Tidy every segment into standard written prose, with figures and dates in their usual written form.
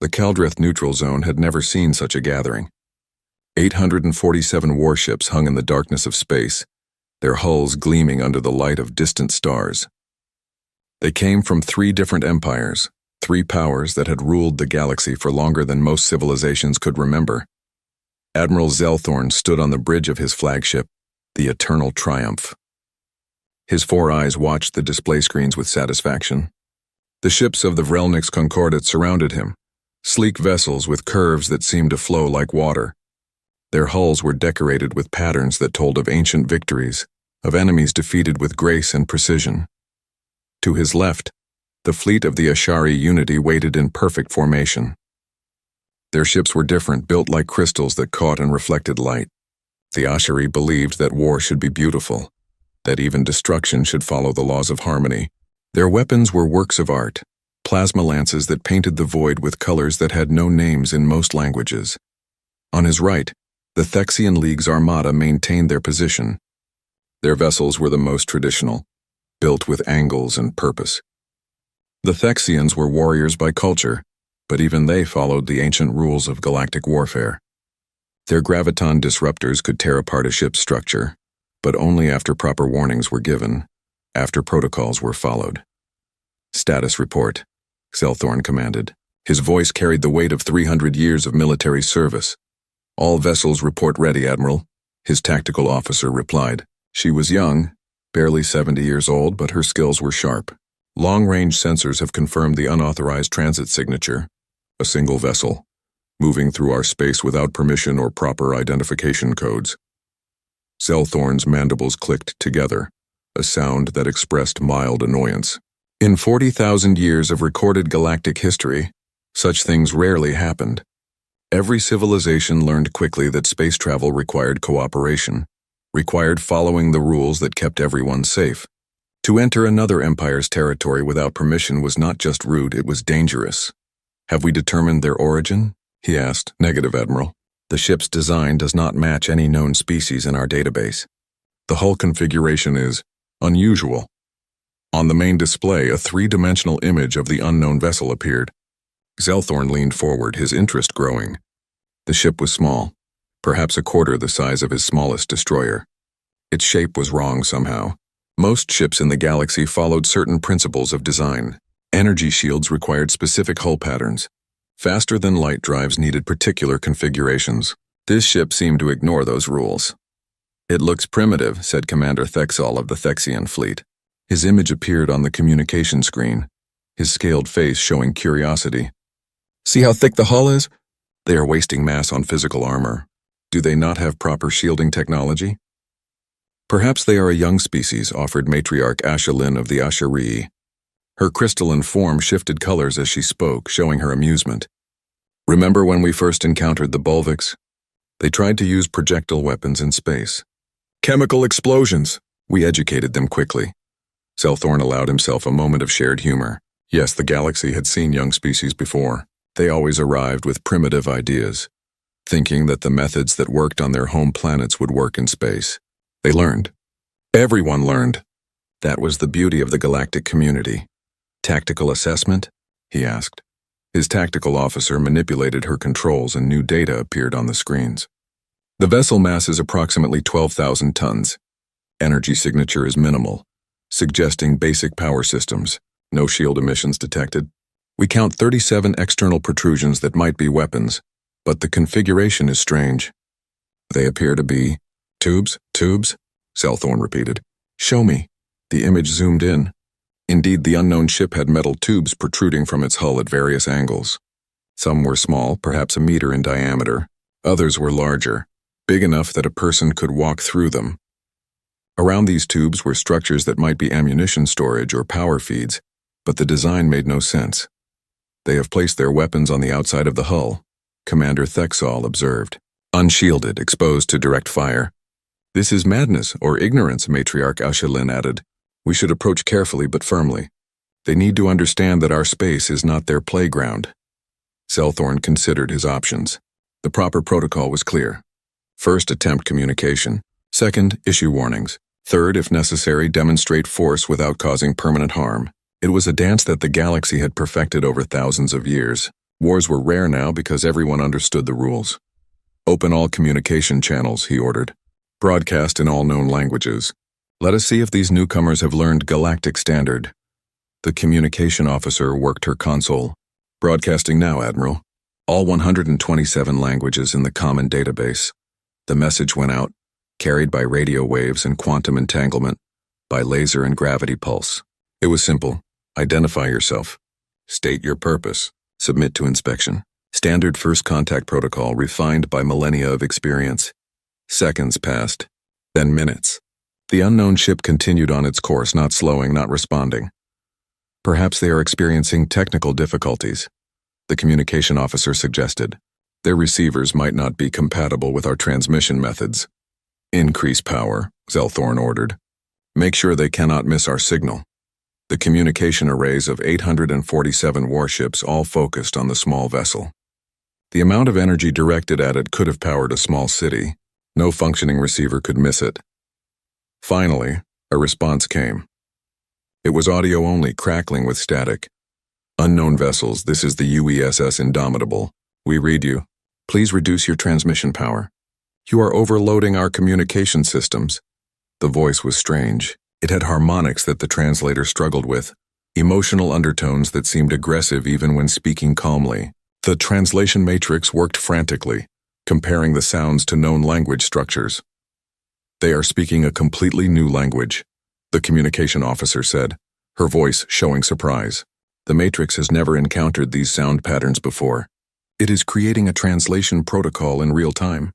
The Caldreth neutral zone had never seen such a gathering. 847 warships hung in the darkness of space, their hulls gleaming under the light of distant stars. They came from 3 different empires, 3 powers that had ruled the galaxy for longer than most civilizations could remember. Admiral Zelthorn stood on the bridge of his flagship, the Eternal Triumph. His 4 eyes watched the display screens with satisfaction. The ships of the Vrelnik's Concordat surrounded him, sleek vessels with curves that seemed to flow like water. Their hulls were decorated with patterns that told of ancient victories, of enemies defeated with grace and precision. To his left, the fleet of the Ashari Unity waited in perfect formation. Their ships were different, built like crystals that caught and reflected light. The Ashari believed that war should be beautiful, that even destruction should follow the laws of harmony. Their weapons were works of art, plasma lances that painted the void with colors that had no names in most languages. On his right, the Thexian League's Armada maintained their position. Their vessels were the most traditional, built with angles and purpose. The Thexians were warriors by culture, but even they followed the ancient rules of galactic warfare. Their graviton disruptors could tear apart a ship's structure, but only after proper warnings were given, after protocols were followed. "Status report," Zelthorn commanded. His voice carried the weight of 300 years of military service. "All vessels report ready, Admiral," his tactical officer replied. She was young, barely 70 years old, but her skills were sharp. "Long-range sensors have confirmed the unauthorized transit signature. A single vessel, moving through our space without permission or proper identification codes." Zelthorn's mandibles clicked together, a sound that expressed mild annoyance. In 40,000 years of recorded galactic history, such things rarely happened. Every civilization learned quickly that space travel required cooperation, required following the rules that kept everyone safe. To enter another empire's territory without permission was not just rude, it was dangerous. "Have we determined their origin?" he asked. "Negative, Admiral. The ship's design does not match any known species in our database. The hull configuration is unusual." On the main display, a 3-dimensional image of the unknown vessel appeared. Zelthorn leaned forward, his interest growing. The ship was small, perhaps a quarter the size of his smallest destroyer. Its shape was wrong somehow. Most ships in the galaxy followed certain principles of design. Energy shields required specific hull patterns. Faster-than-light drives needed particular configurations. This ship seemed to ignore those rules. "It looks primitive," said Commander Thexal of the Thexian fleet. His image appeared on the communication screen, his scaled face showing curiosity. "See how thick the hull is? They are wasting mass on physical armor. Do they not have proper shielding technology?" "Perhaps they are a young species," offered Matriarch Ashalin of the Ashari. Her crystalline form shifted colors as she spoke, showing her amusement. "Remember when we first encountered the Bulviks? They tried to use projectile weapons in space. Chemical explosions! We educated them quickly." Zelthorn allowed himself a moment of shared humor. Yes, the galaxy had seen young species before. They always arrived with primitive ideas, thinking that the methods that worked on their home planets would work in space. They learned. Everyone learned. That was the beauty of the galactic community. "Tactical assessment?" he asked. His tactical officer manipulated her controls and new data appeared on the screens. "The vessel mass is approximately 12,000 tons. Energy signature is minimal, suggesting basic power systems. No shield emissions detected. We count 37 external protrusions that might be weapons, but the configuration is strange. They appear to be tubes, Zelthorn repeated. "Show me." The image zoomed in. Indeed, the unknown ship had metal tubes protruding from its hull at various angles. Some were small, perhaps a meter in diameter. Others were larger, big enough that a person could walk through them. Around these tubes were structures that might be ammunition storage or power feeds, but the design made no sense. "They have placed their weapons on the outside of the hull," Commander Thexal observed. "Unshielded, exposed to direct fire." "This is madness or ignorance," Matriarch Ashalin added. "We should approach carefully but firmly. They need to understand that our space is not their playground." Zelthorn considered his options. The proper protocol was clear. First, attempt communication. Second, issue warnings. Third, if necessary, demonstrate force without causing permanent harm. It was a dance that the galaxy had perfected over thousands of years. Wars were rare now because everyone understood the rules. Open all communication channels, he ordered. Broadcast in all known languages. Let us see if these newcomers have learned Galactic Standard. The communication officer worked her console. Broadcasting now, Admiral. All 127 languages in the common database. The message went out, carried by radio waves and quantum entanglement, by laser and gravity pulse. It was simple. Identify yourself. State your purpose. Submit to inspection. Standard first contact protocol refined by millennia of experience. Seconds passed, then minutes. The unknown ship continued on its course, not slowing, not responding. Perhaps they are experiencing technical difficulties, the communication officer suggested. Their receivers might not be compatible with our transmission methods. Increase power, Zelthorn ordered. Make sure they cannot miss our signal. The communication arrays of 847 warships all focused on the small vessel. The amount of energy directed at it could have powered a small city. No functioning receiver could miss it. Finally, a response came. It was audio only, crackling with static. Unknown vessels, this is the UESS Indomitable. We read you. Please reduce your transmission power. You are overloading our communication systems. The voice was strange. It had harmonics that the translator struggled with, emotional undertones that seemed aggressive even when speaking calmly. The translation matrix worked frantically, comparing the sounds to known language structures. They are speaking a completely new language, the communication officer said, her voice showing surprise. The matrix has never encountered these sound patterns before. It is creating a translation protocol in real time.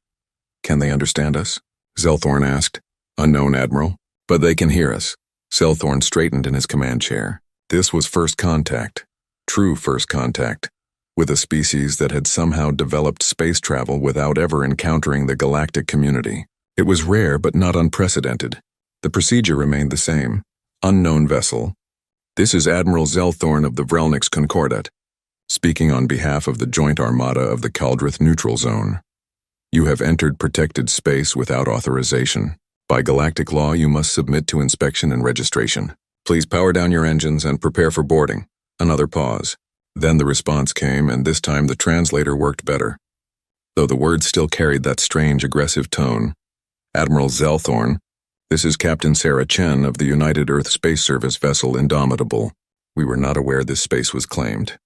Can they understand us? Zelthorn asked. Unknown, Admiral. But they can hear us. Zelthorn straightened in his command chair. This was first contact. True first contact. With a species that had somehow developed space travel without ever encountering the galactic community. It was rare but not unprecedented. The procedure remained the same. Unknown vessel. This is Admiral Zelthorn of the Vrelnix Concordat, speaking on behalf of the joint armada of the Kaldrith Neutral Zone. You have entered protected space without authorization. By galactic law, you must submit to inspection and registration. Please power down your engines and prepare for boarding. Another pause. Then the response came, and this time the translator worked better. Though the words still carried that strange, aggressive tone. Admiral Zelthorn, this is Captain Sarah Chen of the United Earth Space Service vessel Indomitable. We were not aware this space was claimed.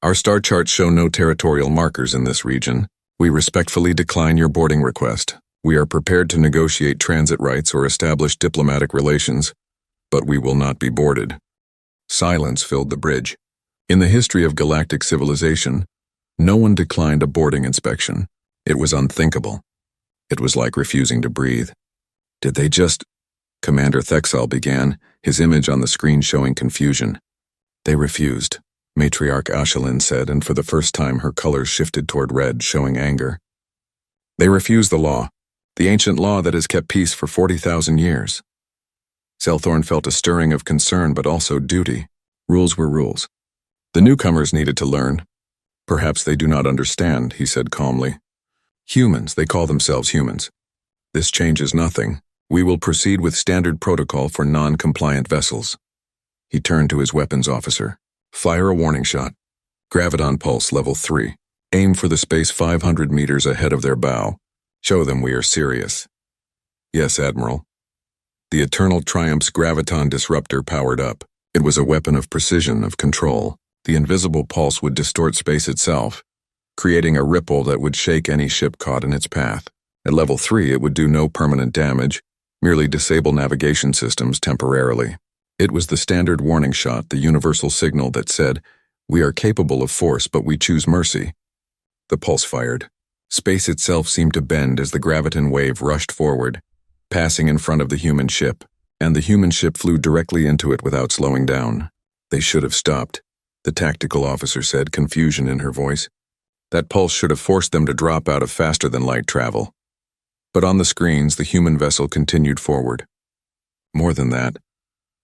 Our star charts show no territorial markers in this region. We respectfully decline your boarding request. We are prepared to negotiate transit rights or establish diplomatic relations, but we will not be boarded. Silence filled the bridge. In the history of galactic civilization, no one declined a boarding inspection. It was unthinkable. It was like refusing to breathe. Did they just... Commander Thexal began, his image on the screen showing confusion. They refused, Matriarch Ashelin said, and for the first time her colors shifted toward red, showing anger. They refused the law, the ancient law that has kept peace for 40,000 years. Zelthorn felt a stirring of concern but also duty. Rules were rules. The newcomers needed to learn. Perhaps they do not understand, he said calmly. Humans, they call themselves humans. This changes nothing. We will proceed with standard protocol for non-compliant vessels. He turned to his weapons officer. Fire a warning shot. Graviton pulse level 3. Aim for the space 500 meters ahead of their bow. Show them we are serious. Yes, Admiral. The Eternal Triumph's graviton disruptor powered up. It was a weapon of precision, of control. The invisible pulse would distort space itself, creating a ripple that would shake any ship caught in its path. At level 3, it would do no permanent damage, merely disable navigation systems temporarily. It was the standard warning shot, the universal signal that said, "We are capable of force, but we choose mercy." The pulse fired. Space itself seemed to bend as the graviton wave rushed forward, passing in front of the human ship, and the human ship flew directly into it without slowing down. They should have stopped, the tactical officer said, confusion in her voice. That pulse should have forced them to drop out of faster-than-light travel. But on the screens, the human vessel continued forward. More than that,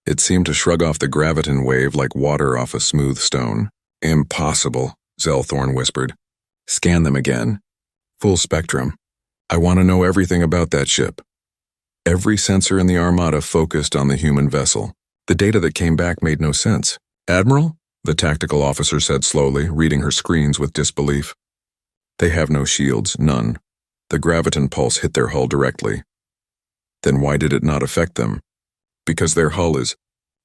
it seemed to shrug off the graviton wave like water off a smooth stone. Impossible, Zelthorn whispered. Scan them again. Full spectrum. I want to know everything about that ship. Every sensor in the Armada focused on the human vessel. The data that came back made no sense. Admiral? the tactical officer said slowly, reading her screens with disbelief. They have no shields, none. The graviton pulse hit their hull directly. Then why did it not affect them? Because their hull is...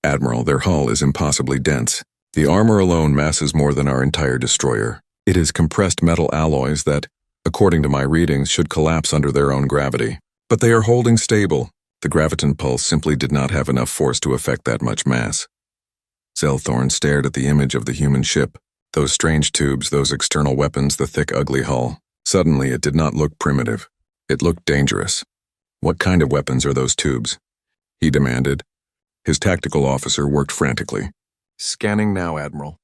Admiral, their hull is impossibly dense. The armor alone masses more than our entire destroyer. It is compressed metal alloys that, according to my readings, should collapse under their own gravity. But they are holding stable. The graviton pulse simply did not have enough force to affect that much mass. Zelthorn stared at the image of the human ship. Those strange tubes, those external weapons, the thick, ugly hull. Suddenly, it did not look primitive. It looked dangerous. What kind of weapons are those tubes? He demanded. His tactical officer worked frantically. Scanning now, Admiral.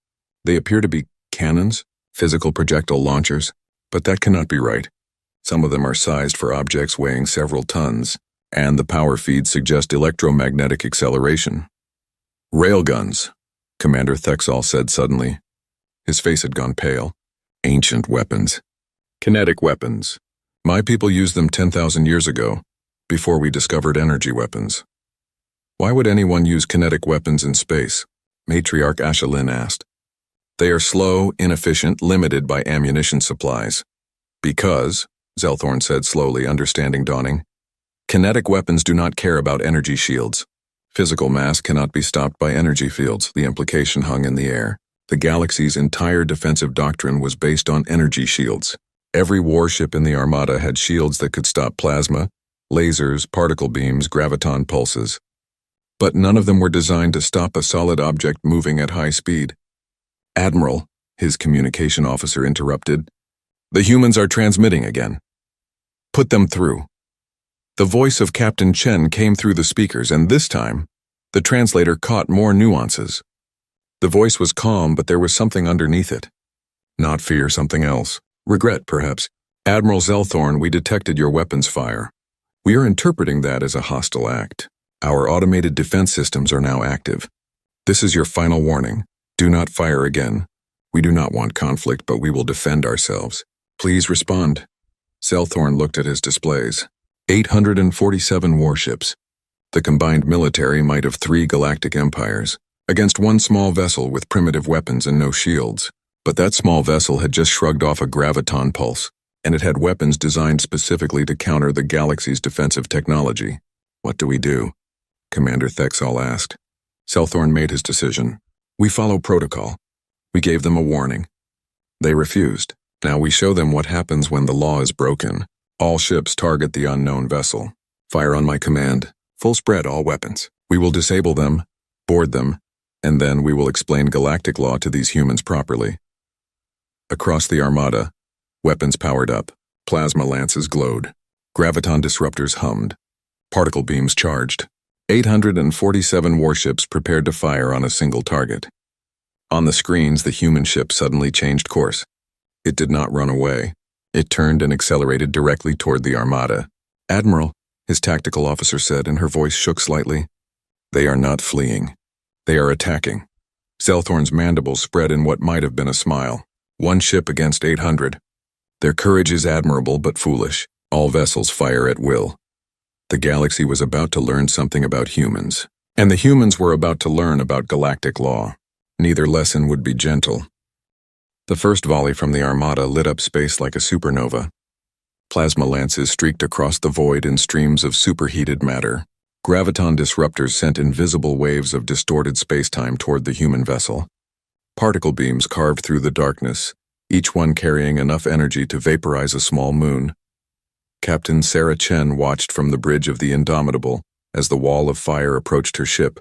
They appear to be cannons, physical projectile launchers, but that cannot be right. Some of them are sized for objects weighing several tons, and the power feeds suggest electromagnetic acceleration. Railguns, Commander Thexall said suddenly. His face had gone pale. Ancient weapons. Kinetic weapons. My people used them 10,000 years ago, before we discovered energy weapons. Why would anyone use kinetic weapons in space? Matriarch Ashelin asked. They are slow, inefficient, limited by ammunition supplies. Because, Zelthorn said slowly, understanding dawning, kinetic weapons do not care about energy shields. Physical mass cannot be stopped by energy fields, the implication hung in the air. The galaxy's entire defensive doctrine was based on energy shields. Every warship in the Armada had shields that could stop plasma, lasers, particle beams, graviton pulses. But none of them were designed to stop a solid object moving at high speed. Admiral, his communication officer interrupted, the humans are transmitting again. Put them through. The voice of Captain Chen came through the speakers, and this time, the translator caught more nuances. The voice was calm, but there was something underneath it. Not fear, something else. Regret, perhaps. Admiral Zelthorn, we detected your weapons fire. We are interpreting that as a hostile act. Our automated defense systems are now active. This is your final warning. Do not fire again. We do not want conflict, but we will defend ourselves. Please respond. Zelthorn looked at his displays. 847 warships. The combined military might of 3 galactic empires, against one small vessel with primitive weapons and no shields. But that small vessel had just shrugged off a graviton pulse, and it had weapons designed specifically to counter the galaxy's defensive technology. What do we do? Commander Thexall asked. Zelthorn made his decision. We follow protocol. We gave them a warning. They refused. Now we show them what happens when the law is broken. All ships target the unknown vessel. Fire on my command. Full spread all weapons. We will disable them, board them, and then we will explain galactic law to these humans properly. Across the Armada, weapons powered up. Plasma lances glowed. Graviton disruptors hummed. Particle beams charged. 847 warships prepared to fire on a single target. On the screens, the human ship suddenly changed course. It did not run away. It turned and accelerated directly toward the Armada. Admiral, his tactical officer said, and her voice shook slightly. They are not fleeing. They are attacking. Zelthorn's mandibles spread in what might have been a smile. One ship against 800. Their courage is admirable but foolish. All vessels fire at will. The galaxy was about to learn something about humans, and the humans were about to learn about galactic law. Neither lesson would be gentle. The first volley from the Armada lit up space like a supernova. Plasma lances streaked across the void in streams of superheated matter. Graviton disruptors sent invisible waves of distorted spacetime toward the human vessel. Particle beams carved through the darkness, each one carrying enough energy to vaporize a small moon. Captain Sarah Chen watched from the bridge of the Indomitable as the wall of fire approached her ship.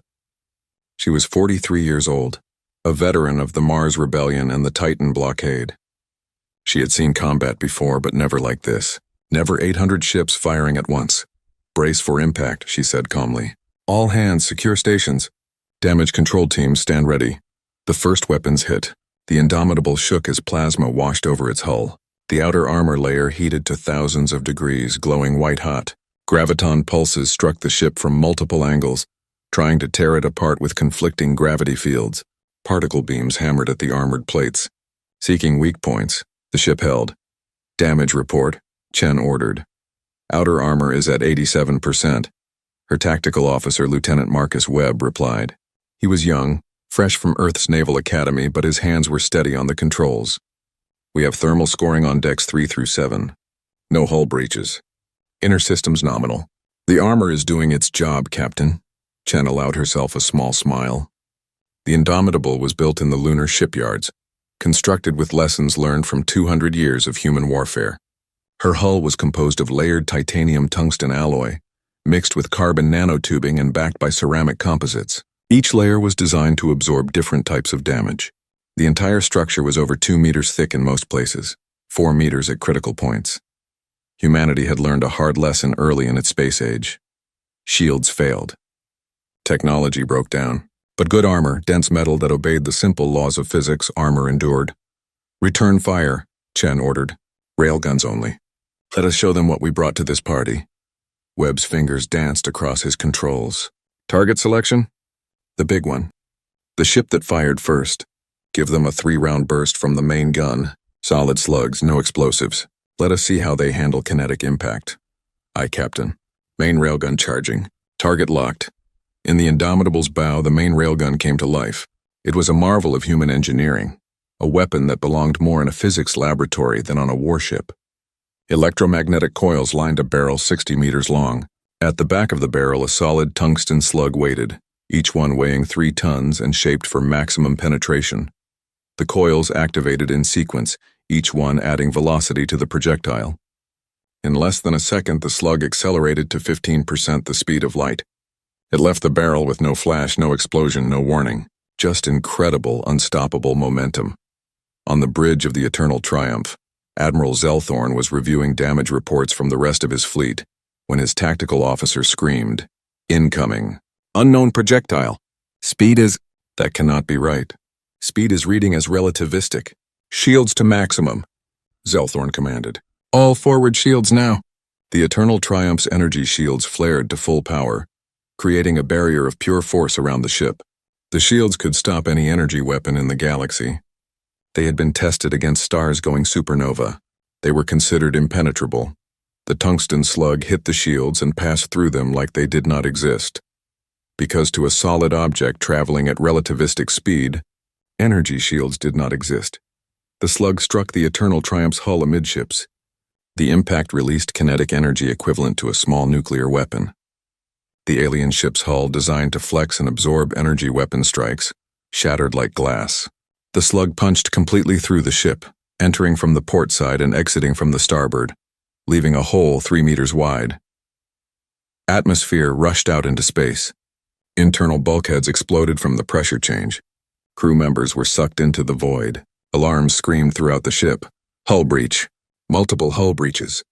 She was 43 years old, a veteran of the Mars Rebellion and the Titan blockade. She had seen combat before, but never like this. Never 800 ships firing at once. Brace for impact, she said calmly. All hands secure stations. Damage control teams stand ready. The first weapons hit. The Indomitable shook as plasma washed over its hull. The outer armor layer heated to thousands of degrees, glowing white-hot. Graviton pulses struck the ship from multiple angles, trying to tear it apart with conflicting gravity fields. Particle beams hammered at the armored plates. Seeking weak points, the ship held. Damage report, Chen ordered. Outer armor is at 87%. Her tactical officer, Lieutenant Marcus Webb, replied. He was young, fresh from Earth's Naval Academy, but his hands were steady on the controls. We have thermal scoring on decks 3 through 7. No hull breaches. Inner systems nominal. The armor is doing its job, Captain. Chen allowed herself a small smile. The Indomitable was built in the lunar shipyards, constructed with lessons learned from 200 years of human warfare. Her hull was composed of layered titanium tungsten alloy, mixed with carbon nanotubing and backed by ceramic composites. Each layer was designed to absorb different types of damage. The entire structure was over 2 meters thick in most places, 4 meters at critical points. Humanity had learned a hard lesson early in its space age. Shields failed. Technology broke down. But good armor, dense metal that obeyed the simple laws of physics, armor endured. Return fire, Chen ordered. Railguns only. Let us show them what we brought to this party. Webb's fingers danced across his controls. Target selection? The big one. The ship that fired first. Give them a 3-round burst from the main gun. Solid slugs, no explosives. Let us see how they handle kinetic impact. Aye, Captain. Main railgun charging. Target locked. In the Indomitable's bow, the main railgun came to life. It was a marvel of human engineering, a weapon that belonged more in a physics laboratory than on a warship. Electromagnetic coils lined a barrel 60 meters long. At the back of the barrel, a solid tungsten slug waited, each one weighing 3 tons and shaped for maximum penetration. The coils activated in sequence, each one adding velocity to the projectile. In less than a second, the slug accelerated to 15% the speed of light. It left the barrel with no flash, no explosion, no warning. Just incredible, unstoppable momentum. On the bridge of the Eternal Triumph, Admiral Zelthorn was reviewing damage reports from the rest of his fleet when his tactical officer screamed, "Incoming! Unknown projectile! Speed is—" That cannot be right. Speed is reading as relativistic. "Shields to maximum," Zelthorn commanded. "All forward shields now." The Eternal Triumph's energy shields flared to full power, creating a barrier of pure force around the ship. The shields could stop any energy weapon in the galaxy. They had been tested against stars going supernova. They were considered impenetrable. The tungsten slug hit the shields and passed through them like they did not exist. Because to a solid object traveling at relativistic speed, energy shields did not exist. The slug struck the Eternal Triumph's hull amidships. The impact released kinetic energy equivalent to a small nuclear weapon. The alien ship's hull, designed to flex and absorb energy weapon strikes, shattered like glass. The slug punched completely through the ship, entering from the port side and exiting from the starboard, leaving a hole 3 meters wide. Atmosphere rushed out into space. Internal bulkheads exploded from the pressure change. Crew members were sucked into the void. Alarms screamed throughout the ship. Hull breach. Multiple hull breaches.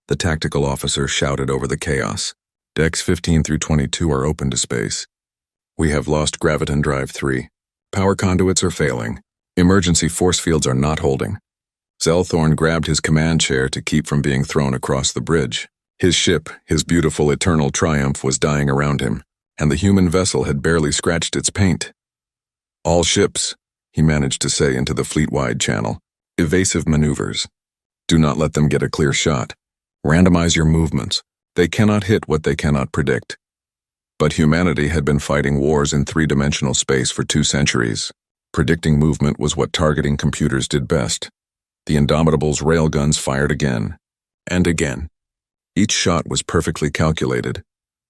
The tactical officer shouted over the chaos. Decks 15 through 22 are open to space. We have lost graviton drive 3. Power conduits are failing. Emergency force fields are not holding. Zelthorn grabbed his command chair to keep from being thrown across the bridge. His ship, his beautiful Eternal Triumph, was dying around him, and the human vessel had barely scratched its paint. "All ships," he managed to say into the fleet-wide channel. "Evasive maneuvers. Do not let them get a clear shot. Randomize your movements. They cannot hit what they cannot predict." But humanity had been fighting wars in 3-dimensional space for 2 centuries. Predicting movement was what targeting computers did best. The Indomitable's railguns fired again, and again. Each shot was perfectly calculated,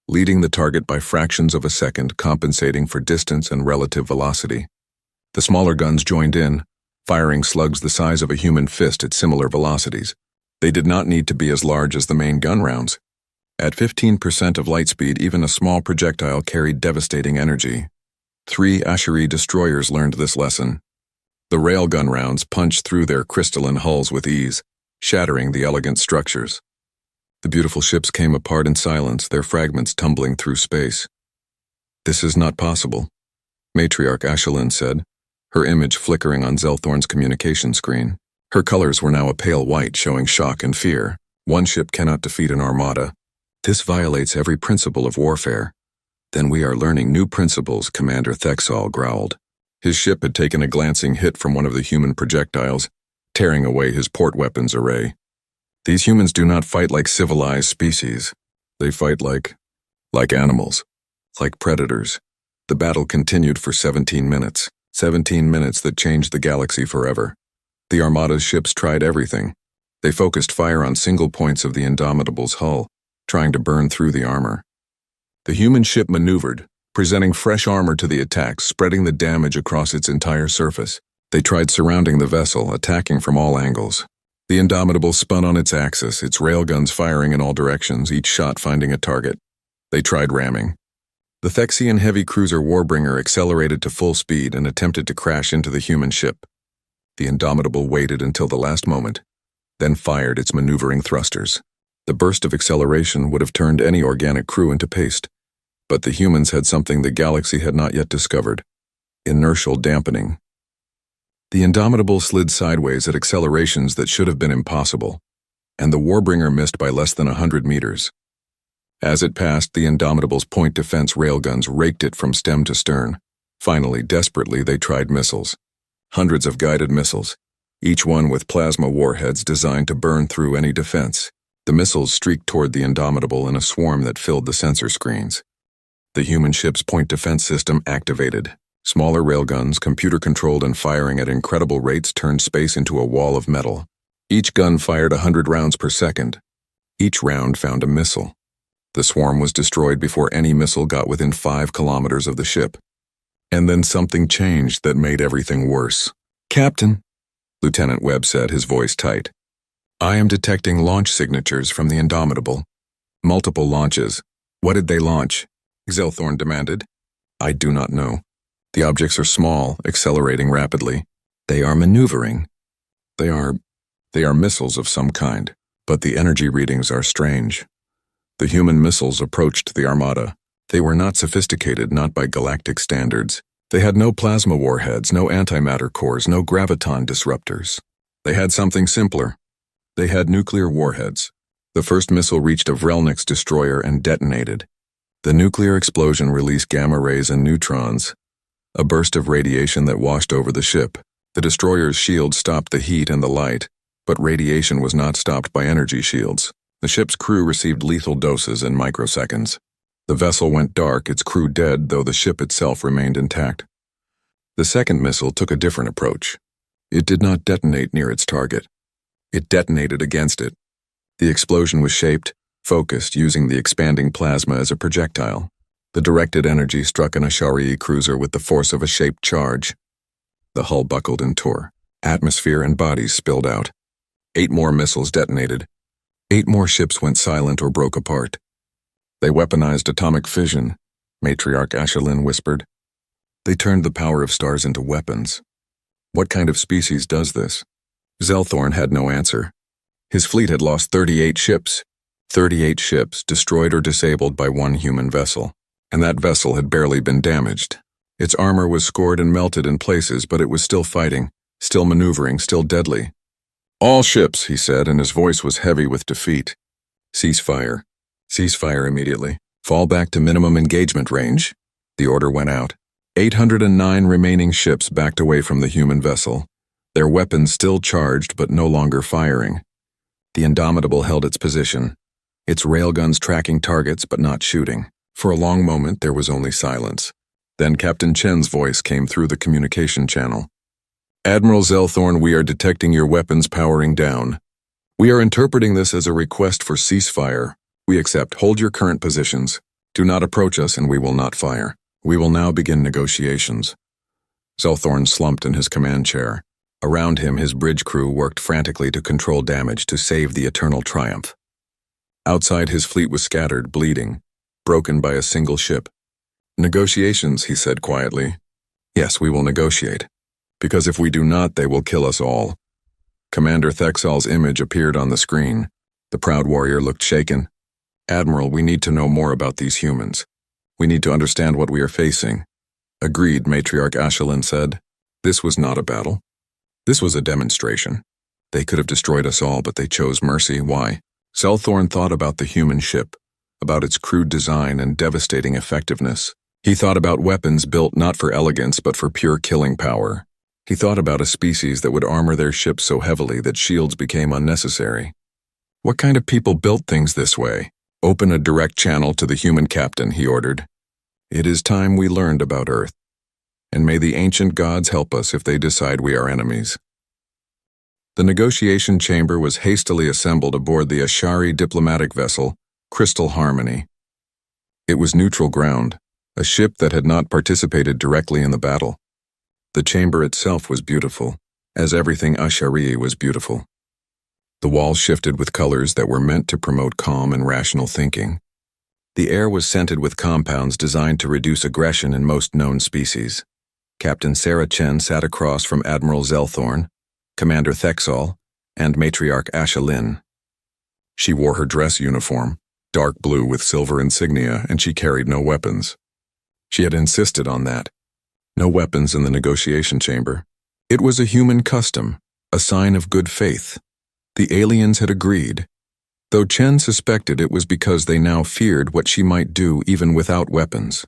leading the target by fractions of a second, compensating for distance and relative velocity. The smaller guns joined in, firing slugs the size of a human fist at similar velocities. They did not need to be as large as the main gun rounds. At 15% of light speed, even a small projectile carried devastating energy. 3 HFY destroyers learned this lesson. The railgun rounds punched through their crystalline hulls with ease, shattering the elegant structures. The beautiful ships came apart in silence, their fragments tumbling through space. "This is not possible," Matriarch Ashelin said, her image flickering on Zelthorn's communication screen. Her colors were now a pale white, showing shock and fear. "One ship cannot defeat an armada. This violates every principle of warfare." "Then we are learning new principles," Commander Thexal growled. His ship had taken a glancing hit from one of the human projectiles, tearing away his port weapons array. "These humans do not fight like civilized species. They fight like animals, like predators. The battle continued for 17 minutes. 17 minutes that changed the galaxy forever. The Armada's ships tried everything. They focused fire on single points of the Indomitable's hull, trying to burn through the armor. The human ship maneuvered, presenting fresh armor to the attack, spreading the damage across its entire surface. They tried surrounding the vessel, attacking from all angles. The Indomitable spun on its axis, its railguns firing in all directions, each shot finding a target. They tried ramming. The Thexian heavy cruiser Warbringer accelerated to full speed and attempted to crash into the human ship. The Indomitable waited until the last moment, then fired its maneuvering thrusters. The burst of acceleration would have turned any organic crew into paste, but the humans had something the galaxy had not yet discovered: inertial dampening. The Indomitable slid sideways at accelerations that should have been impossible, and the Warbringer missed by less than 100 meters. As it passed, the Indomitable's point defense railguns raked it from stem to stern. Finally, desperately, they tried missiles. Hundreds of guided missiles, each one with plasma warheads designed to burn through any defense. The missiles streaked toward the Indomitable in a swarm that filled the sensor screens. The human ship's point defense system activated. Smaller railguns, computer-controlled and firing at incredible rates, turned space into a wall of metal. Each gun fired 100 rounds per second. Each round found a missile. The swarm was destroyed before any missile got within 5 kilometers of the ship. And then something changed that made everything worse. "Captain," Lieutenant Webb said, his voice tight, "I am detecting launch signatures from the Indomitable. Multiple launches." "What did they launch?" Zelthorn demanded. "I do not know. The objects are small, accelerating rapidly. They are maneuvering. They are missiles of some kind, but the energy readings are strange." The human missiles approached the Armada. They were not sophisticated, not by galactic standards. They had no plasma warheads, no antimatter cores, no graviton disruptors. They had something simpler. They had nuclear warheads. The first missile reached a Vrelnik's destroyer and detonated. The nuclear explosion released gamma rays and neutrons, a burst of radiation that washed over the ship. The destroyer's shield stopped the heat and the light, but radiation was not stopped by energy shields. The ship's crew received lethal doses in microseconds. The vessel went dark, its crew dead, though the ship itself remained intact. The second missile took a different approach. It did not detonate near its target. It detonated against it. The explosion was shaped, focused, using the expanding plasma as a projectile. The directed energy struck an Ashari cruiser with the force of a shaped charge. The hull buckled and tore. Atmosphere and bodies spilled out. 8 more missiles detonated. 8 more ships went silent or broke apart. "They weaponized atomic fission," Matriarch Ashelin whispered. "They turned the power of stars into weapons. What kind of species does this?" Zelthorn had no answer. His fleet had lost 38 ships. 38 ships, destroyed or disabled by one human vessel. And that vessel had barely been damaged. Its armor was scored and melted in places, but it was still fighting, still maneuvering, still deadly. "All ships," he said, and his voice was heavy with defeat. "Ceasefire. Ceasefire immediately. Fall back to minimum engagement range." The order went out. 809 remaining ships backed away from the human vessel, their weapons still charged but no longer firing. The Indomitable held its position, its railguns tracking targets but not shooting. For a long moment there was only silence. Then Captain Chen's voice came through the communication channel. "Admiral Zelthorn, we are detecting your weapons powering down. We are interpreting this as a request for ceasefire. We accept. Hold your current positions. Do not approach us and we will not fire. We will now begin negotiations." Zelthorn slumped in his command chair. Around him, his bridge crew worked frantically to control damage to save the Eternal Triumph. Outside, his fleet was scattered, bleeding, broken by a single ship. "Negotiations," he said quietly. "Yes, we will negotiate. Because if we do not, they will kill us all." Commander Thexal's image appeared on the screen. The proud warrior looked shaken. "Admiral, we need to know more about these humans. We need to understand what we are facing." "Agreed," Matriarch Ashelin said. "This was not a battle. This was a demonstration. They could have destroyed us all, but they chose mercy. Why?" Zelthorn thought about the human ship, about its crude design and devastating effectiveness. He thought about weapons built not for elegance but for pure killing power. He thought about a species that would armor their ships so heavily that shields became unnecessary. What kind of people built things this way? "Open a direct channel to the human captain," he ordered. It is time we learned about Earth, and may the ancient gods help us if they decide we are enemies. The negotiation chamber was hastily assembled aboard the Ashari diplomatic vessel, Crystal Harmony. It was neutral ground, a ship that had not participated directly in the battle. The chamber itself was beautiful, as everything Ashari was beautiful. The walls shifted with colors that were meant to promote calm and rational thinking. The air was scented with compounds designed to reduce aggression in most known species. Captain Sarah Chen sat across from Admiral Zelthorn, Commander Thexol, and Matriarch Asha Lin. She wore her dress uniform, dark blue with silver insignia, and she carried no weapons. She had insisted on that. No weapons in the negotiation chamber. It was a human custom, a sign of good faith. The aliens had agreed, though Chen suspected it was because they now feared what she might do even without weapons.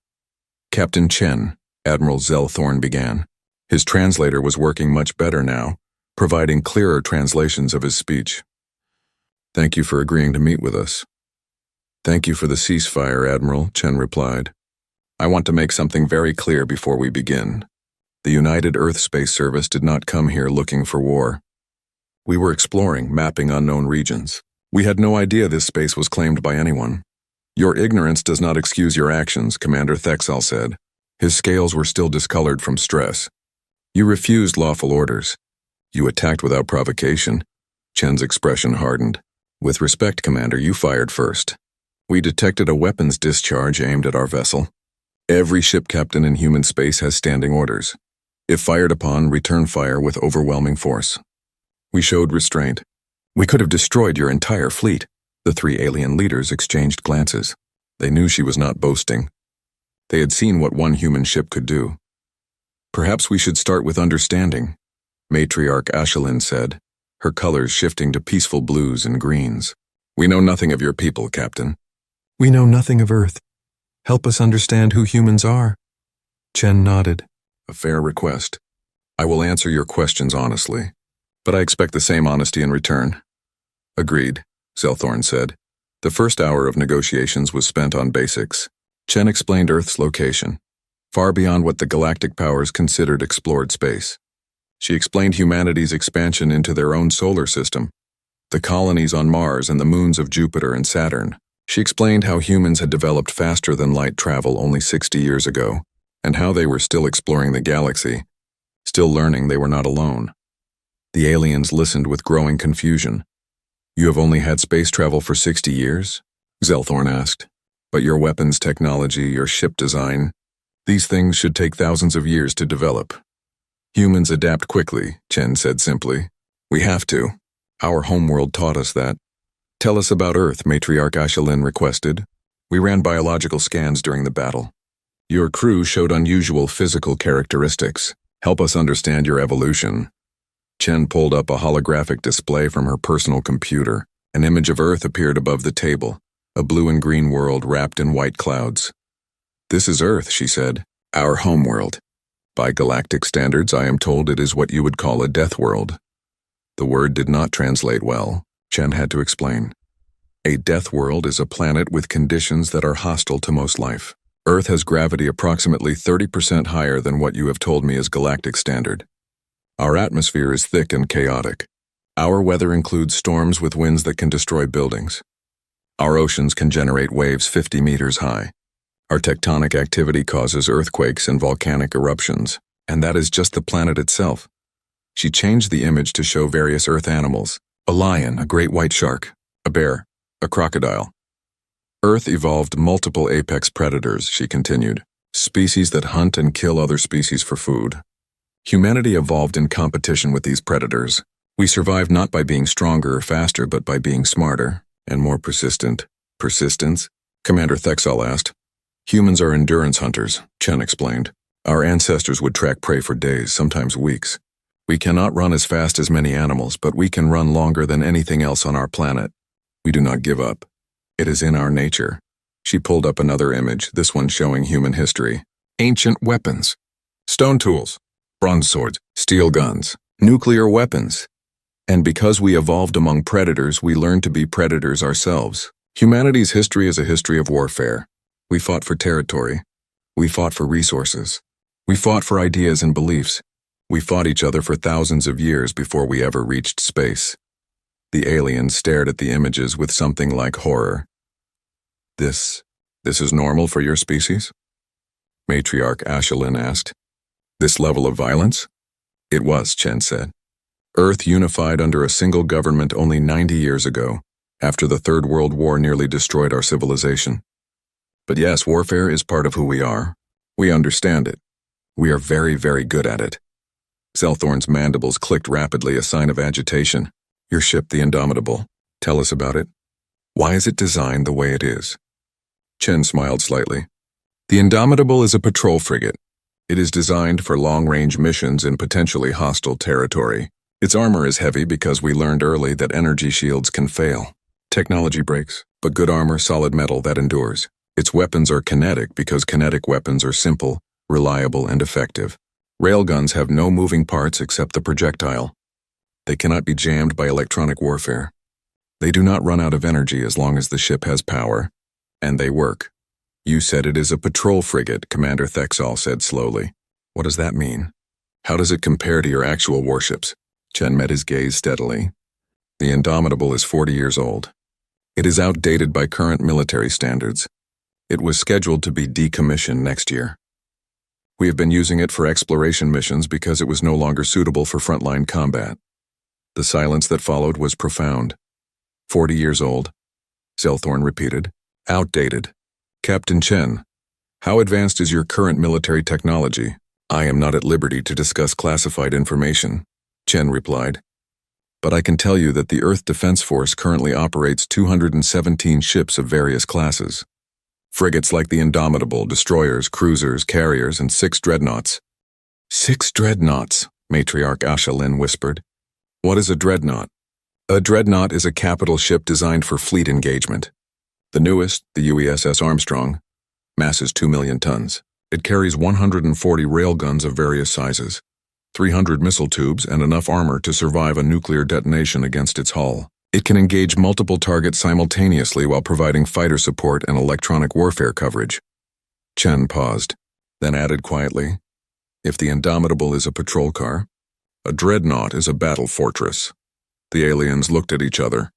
Captain Chen, Admiral Zelthorn began. His translator was working much better now, providing clearer translations of his speech. Thank you for agreeing to meet with us. Thank you for the ceasefire, Admiral, Chen replied. I want to make something very clear before we begin. The United Earth Space Service did not come here looking for war. We were exploring, mapping unknown regions. We had no idea this space was claimed by anyone. Your ignorance does not excuse your actions, Commander Thexol said. His scales were still discolored from stress. You refused lawful orders. You attacked without provocation. Chen's expression hardened. With respect, Commander, you fired first. We detected a weapons discharge aimed at our vessel. Every ship captain in human space has standing orders. If fired upon, return fire with overwhelming force. We showed restraint. We could have destroyed your entire fleet. The three alien leaders exchanged glances. They knew she was not boasting. They had seen what one human ship could do. Perhaps we should start with understanding, Matriarch Ashelin said, her colors shifting to peaceful blues and greens. We know nothing of your people, Captain. We know nothing of Earth. Help us understand who humans are. Chen nodded. A fair request. I will answer your questions honestly, but I expect the same honesty in return. Agreed, Zelthorn said. The first hour of negotiations was spent on basics. Chen explained Earth's location, far beyond what the galactic powers considered explored space. She explained humanity's expansion into their own solar system, the colonies on Mars and the moons of Jupiter and Saturn. She explained how humans had developed faster than light travel only 60 years ago, and how they were still exploring the galaxy, still learning they were not alone. The aliens listened with growing confusion. You have only had space travel for 60 years? Zelthorn asked. But your weapons technology, your ship design, these things should take thousands of years to develop. Humans adapt quickly, Chen said simply. We have to. Our homeworld taught us that. Tell us about Earth, Matriarch Ashelin requested. We ran biological scans during the battle. Your crew showed unusual physical characteristics. Help us understand your evolution. Chen pulled up a holographic display from her personal computer. An image of Earth appeared above the table, a blue and green world wrapped in white clouds. This is Earth, she said. Our homeworld. By galactic standards, I am told it is what you would call a death world. The word did not translate well, Chen had to explain. A death world is a planet with conditions that are hostile to most life. Earth has gravity approximately 30% higher than what you have told me is galactic standard. Our atmosphere is thick and chaotic. Our weather includes storms with winds that can destroy buildings. Our oceans can generate waves 50 meters high. Our tectonic activity causes earthquakes and volcanic eruptions, and that is just the planet itself. She changed the image to show various Earth animals: a lion, a great white shark, a bear, a crocodile. Earth evolved multiple apex predators, she continued, species that hunt and kill other species for food. Humanity evolved in competition with these predators. We survived not by being stronger or faster, but by being smarter and more persistent. Persistence? Commander Thexol asked. Humans are endurance hunters, Chen explained. Our ancestors would track prey for days, sometimes weeks. We cannot run as fast as many animals, but we can run longer than anything else on our planet. We do not give up. It is in our nature. She pulled up another image, this one showing human history. Ancient weapons. Stone tools, bronze swords, steel guns, nuclear weapons. And because we evolved among predators, we learned to be predators ourselves. Humanity's history is a history of warfare. We fought for territory. We fought for resources. We fought for ideas and beliefs. We fought each other for thousands of years before we ever reached space. The aliens stared at the images with something like horror. This is normal for your species? Matriarch Ashelin asked. This level of violence? It was, Chen said. Earth unified under a single government only 90 years ago, after the Third World War nearly destroyed our civilization. But yes, warfare is part of who we are. We understand it. We are very, very good at it. Zelthorn's mandibles clicked rapidly, a sign of agitation. Your ship, the Indomitable. Tell us about it. Why is it designed the way it is? Chen smiled slightly. The Indomitable is a patrol frigate. It is designed for long-range missions in potentially hostile territory. Its armor is heavy because we learned early that energy shields can fail. Technology breaks, but good armor, solid metal that endures. Its weapons are kinetic because kinetic weapons are simple, reliable, and effective. Railguns have no moving parts except the projectile. They cannot be jammed by electronic warfare. They do not run out of energy as long as the ship has power. And they work. You said it is a patrol frigate, Commander Thexal said slowly. What does that mean? How does it compare to your actual warships? Chen met his gaze steadily. The Indomitable is 40 years old. It is outdated by current military standards. It was scheduled to be decommissioned next year. We have been using it for exploration missions because it was no longer suitable for frontline combat. The silence that followed was profound. 40 years old, Zelthorn repeated. Outdated. Captain Chen, how advanced is your current military technology? I am not at liberty to discuss classified information, Chen replied. But I can tell you that the Earth Defense Force currently operates 217 ships of various classes. Frigates like the Indomitable, destroyers, cruisers, carriers, and 6 dreadnoughts. 6 dreadnoughts, Matriarch Ashelin whispered. What is a dreadnought? A dreadnought is a capital ship designed for fleet engagement. The newest, the UESS Armstrong, masses 2 million tons. It carries 140 railguns of various sizes, 300 missile tubes, and enough armor to survive a nuclear detonation against its hull. It can engage multiple targets simultaneously while providing fighter support and electronic warfare coverage. Chen paused, then added quietly, if the Indomitable is a patrol car, a dreadnought is a battle fortress. The aliens looked at each other.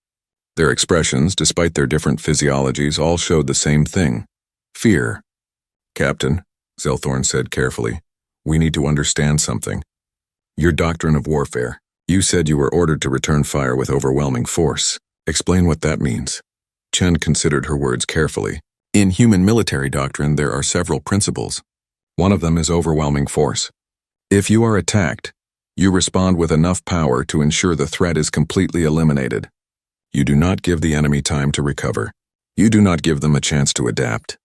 Their expressions, despite their different physiologies, all showed the same thing. Fear. Captain, Zelthorn said carefully, we need to understand something. Your doctrine of warfare. You said you were ordered to return fire with overwhelming force. Explain what that means. Chen considered her words carefully. In human military doctrine, there are several principles. One of them is overwhelming force. If you are attacked, you respond with enough power to ensure the threat is completely eliminated. You do not give the enemy time to recover. You do not give them a chance to adapt.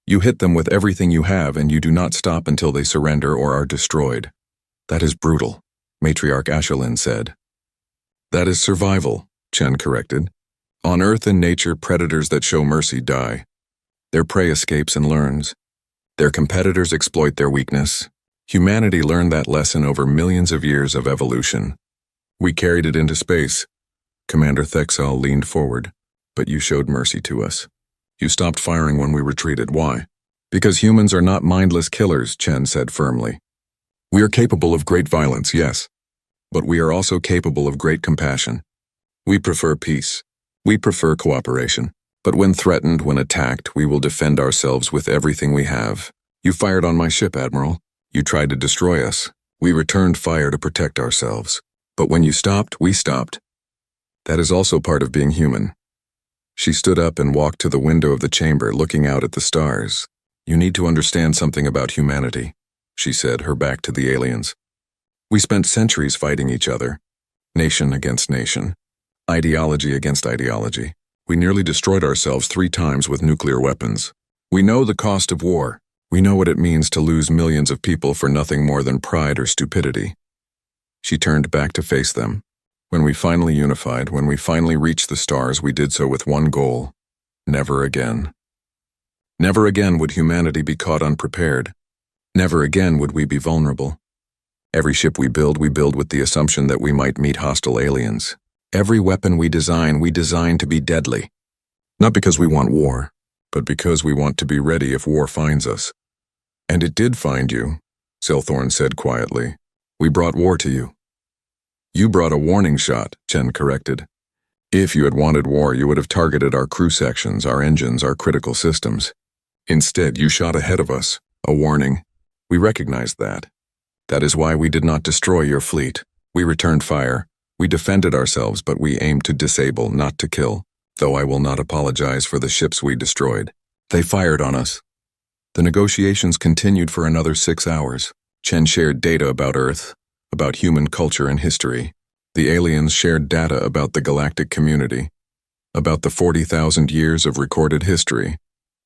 You hit them with everything you have and you do not stop until they surrender or are destroyed. That is brutal, Matriarch Ashelin said. That is survival, Chen corrected. On Earth and nature, predators that show mercy die. Their prey escapes and learns. Their competitors exploit their weakness. Humanity learned that lesson over millions of years of evolution. We carried it into space. Commander Thexal leaned forward. But you showed mercy to us. You stopped firing when we retreated. Why? Because humans are not mindless killers, Chen said firmly. We are capable of great violence, yes. But we are also capable of great compassion. We prefer peace. We prefer cooperation. But when threatened, when attacked, we will defend ourselves with everything we have. You fired on my ship, Admiral. You tried to destroy us. We returned fire to protect ourselves. But when you stopped, we stopped. That is also part of being human. She stood up and walked to the window of the chamber, looking out at the stars. You need to understand something about humanity, she said, her back to the aliens. We spent centuries fighting each other, nation against nation, ideology against ideology. We nearly destroyed ourselves 3 times with nuclear weapons. We know the cost of war. We know what it means to lose millions of people for nothing more than pride or stupidity. She turned back to face them. When we finally unified, when we finally reached the stars, we did so with one goal: never again. Never again would humanity be caught unprepared. Never again would we be vulnerable. Every ship we build with the assumption that we might meet hostile aliens. Every weapon we design to be deadly. Not because we want war, but because we want to be ready if war finds us. And it did find you, Silthorn said quietly. We brought war to you. You brought a warning shot, Chen corrected. If you had wanted war, you would have targeted our crew sections, our engines, our critical systems. Instead, you shot ahead of us, a warning. We recognized that. That is why we did not destroy your fleet. We returned fire. We defended ourselves, but we aimed to disable, not to kill. Though I will not apologize for the ships we destroyed. They fired on us. The negotiations continued for another 6 hours. Chen shared data about Earth, about human culture and history. The aliens shared data about the galactic community, about the 40,000 years of recorded history,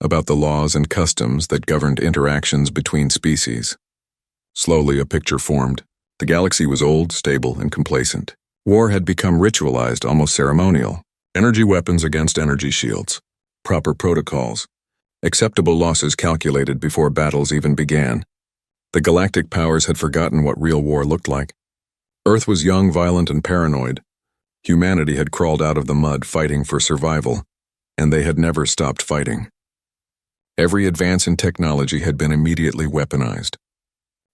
about the laws and customs that governed interactions between species. Slowly, a picture formed. The galaxy was old, stable, and complacent. War had become ritualized, almost ceremonial. Energy weapons against energy shields. Proper protocols. Acceptable losses calculated before battles even began. The galactic powers had forgotten what real war looked like. Earth was young, violent, and paranoid. Humanity had crawled out of the mud fighting for survival, and they had never stopped fighting. Every advance in technology had been immediately weaponized.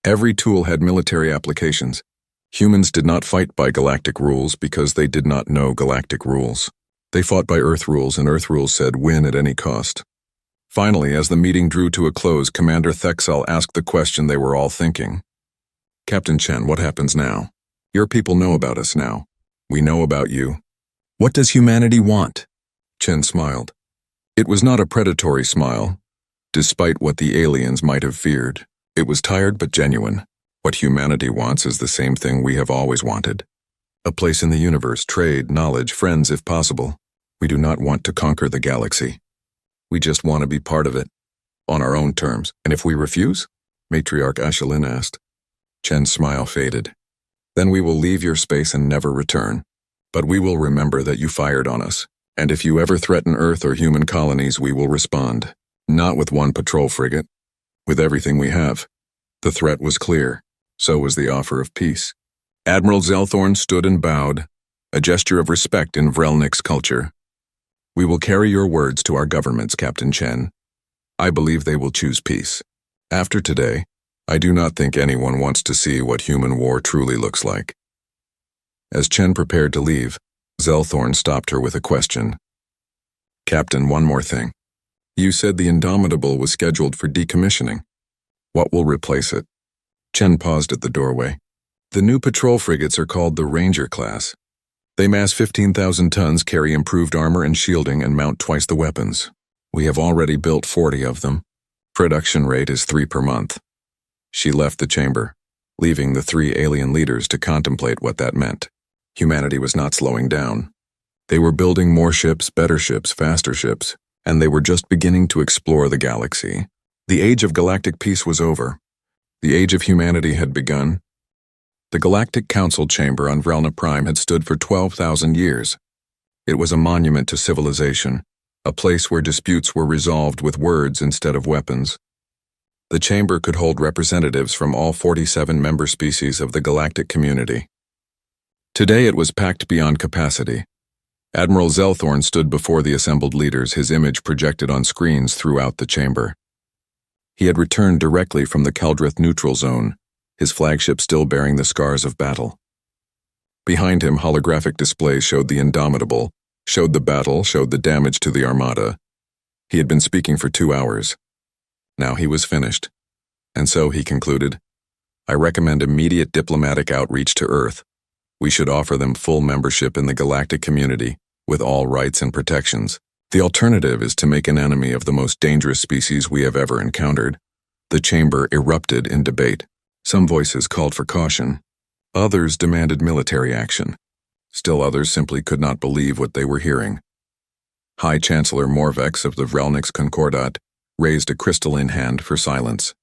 Every tool had military applications. Humans did not fight by galactic rules because they did not know galactic rules. They fought by Earth rules, and Earth rules said win at any cost. Finally, as the meeting drew to a close, Commander Thexel asked the question they were all thinking. Captain Chen, what happens now? Your people know about us now. We know about you. What does humanity want? Chen smiled. It was not a predatory smile, despite what the aliens might have feared. It was tired but genuine. What humanity wants is the same thing we have always wanted. A place in the universe, trade, knowledge, friends if possible. We do not want to conquer the galaxy. We just want to be part of it, on our own terms. And if we refuse? Matriarch Ashelin asked. Chen's smile faded. Then we will leave your space and never return. But we will remember that you fired on us. And if you ever threaten Earth or human colonies, we will respond. Not with one patrol frigate. With everything we have. The threat was clear. So was the offer of peace. Admiral Zelthorn stood and bowed, a gesture of respect in Vrelnik's culture. We will carry your words to our governments, Captain Chen. I believe they will choose peace. After today, I do not think anyone wants to see what human war truly looks like. As Chen prepared to leave, Zelthorn stopped her with a question. Captain, one more thing. You said the Indomitable was scheduled for decommissioning. What will replace it? Chen paused at the doorway. The new patrol frigates are called the Ranger class. They mass 15,000 tons, carry improved armor and shielding, and mount twice the weapons. We have already built 40 of them. Production rate is 3 per month. She left the chamber, leaving the 3 alien leaders to contemplate what that meant. Humanity was not slowing down. They were building more ships, better ships, faster ships, and they were just beginning to explore the galaxy. The age of galactic peace was over. The age of humanity had begun. The Galactic Council chamber on Vrelna Prime had stood for 12,000 years. It was a monument to civilization, a place where disputes were resolved with words instead of weapons. The chamber could hold representatives from all 47 member species of the galactic community. Today it was packed beyond capacity. Admiral Zelthorn stood before the assembled leaders, his image projected on screens throughout the chamber. He had returned directly from the Keldrith neutral zone, his flagship still bearing the scars of battle. Behind him, holographic displays showed the Indomitable, showed the battle, showed the damage to the Armada. He had been speaking for 2 hours. Now he was finished. And so, he concluded, I recommend immediate diplomatic outreach to Earth. We should offer them full membership in the galactic community, with all rights and protections. The alternative is to make an enemy of the most dangerous species we have ever encountered. The chamber erupted in debate. Some voices called for caution. Others demanded military action. Still others simply could not believe what they were hearing. High Chancellor Morvex of the Vrelnik's Concordat raised a crystalline hand for silence.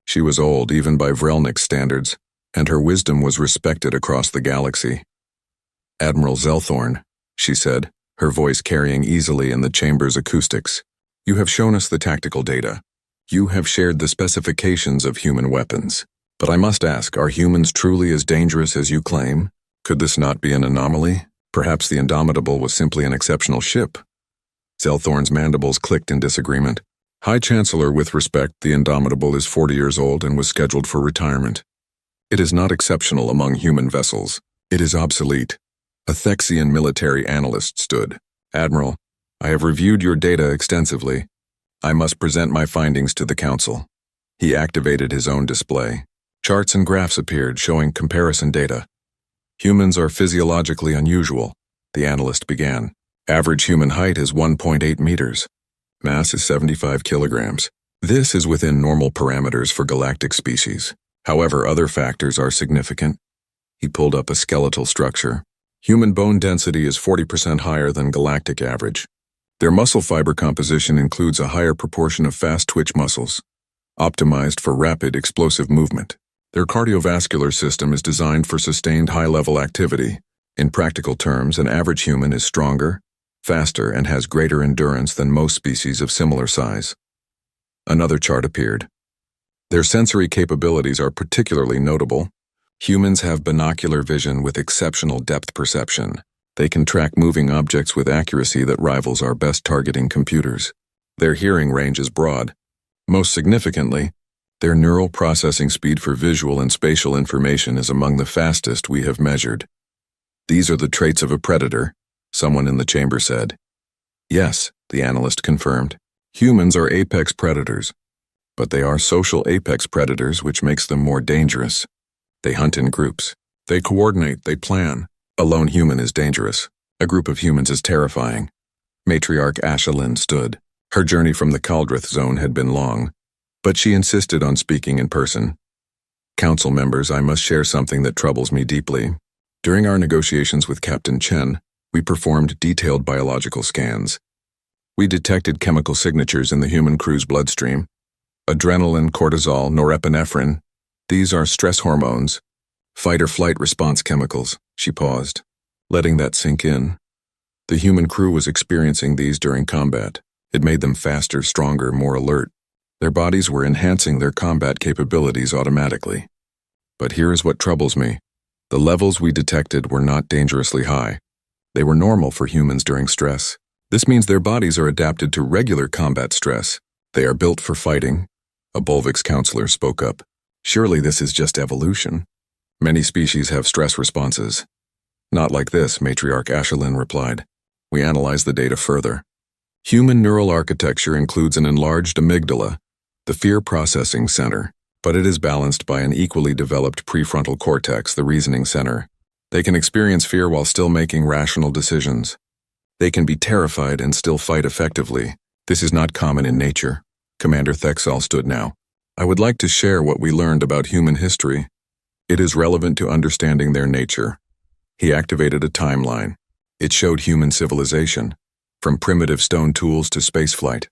She was old even by Vrelnik's standards, and her wisdom was respected across the galaxy. Admiral Zelthorn, she said, her voice carrying easily in the chamber's acoustics, you have shown us the tactical data. You have shared the specifications of human weapons. But I must ask, are humans truly as dangerous as you claim? Could this not be an anomaly? Perhaps the Indomitable was simply an exceptional ship. Zelthorn's mandibles clicked in disagreement. High Chancellor, with respect, the Indomitable is 40 years old and was scheduled for retirement. It is not exceptional among human vessels. It is obsolete. A Thexian military analyst stood. Admiral, I have reviewed your data extensively. I must present my findings to the Council. He activated his own display. Charts and graphs appeared showing comparison data. Humans are physiologically unusual, the analyst began. Average human height is 1.8 meters. Mass is 75 kilograms. This is within normal parameters for galactic species. However, other factors are significant. He pulled up a skeletal structure. Human bone density is 40% higher than galactic average. Their muscle fiber composition includes a higher proportion of fast twitch muscles, optimized for rapid, explosive movement. Their cardiovascular system is designed for sustained high-level activity. In practical terms, an average human is stronger, faster, and has greater endurance than most species of similar size. Another chart appeared. Their sensory capabilities are particularly notable. Humans have binocular vision with exceptional depth perception. They can track moving objects with accuracy that rivals our best targeting computers. Their hearing range is broad. Most significantly, their neural processing speed for visual and spatial information is among the fastest we have measured. These are the traits of a predator, someone in the chamber said. Yes, the analyst confirmed. Humans are apex predators, but they are social apex predators, which makes them more dangerous. They hunt in groups. They coordinate, they plan. A lone human is dangerous. A group of humans is terrifying. Matriarch Ashelin stood. Her journey from the Kaldrith zone had been long, but she insisted on speaking in person. Council members, I must share something that troubles me deeply. During our negotiations with Captain Chen, we performed detailed biological scans. We detected chemical signatures in the human crew's bloodstream. Adrenaline, cortisol, norepinephrine. These are stress hormones. Fight-or-flight response chemicals. She paused, letting that sink in. The human crew was experiencing these during combat. It made them faster, stronger, more alert. Their bodies were enhancing their combat capabilities automatically. But here is what troubles me. The levels we detected were not dangerously high. They were normal for humans during stress. This means their bodies are adapted to regular combat stress. They are built for fighting. A Bolvix counselor spoke up. Surely this is just evolution. Many species have stress responses. Not like this, Matriarch Ashelin replied. We analyzed the data further. Human neural architecture includes an enlarged amygdala, the fear processing center, but it is balanced by an equally developed prefrontal cortex, the reasoning center. They can experience fear while still making rational decisions. They can be terrified and still fight effectively. This is not common in nature. Commander Thexal stood now. I would like to share what we learned about human history. It is relevant to understanding their nature. He activated a timeline. It showed human civilization, from primitive stone tools to spaceflight.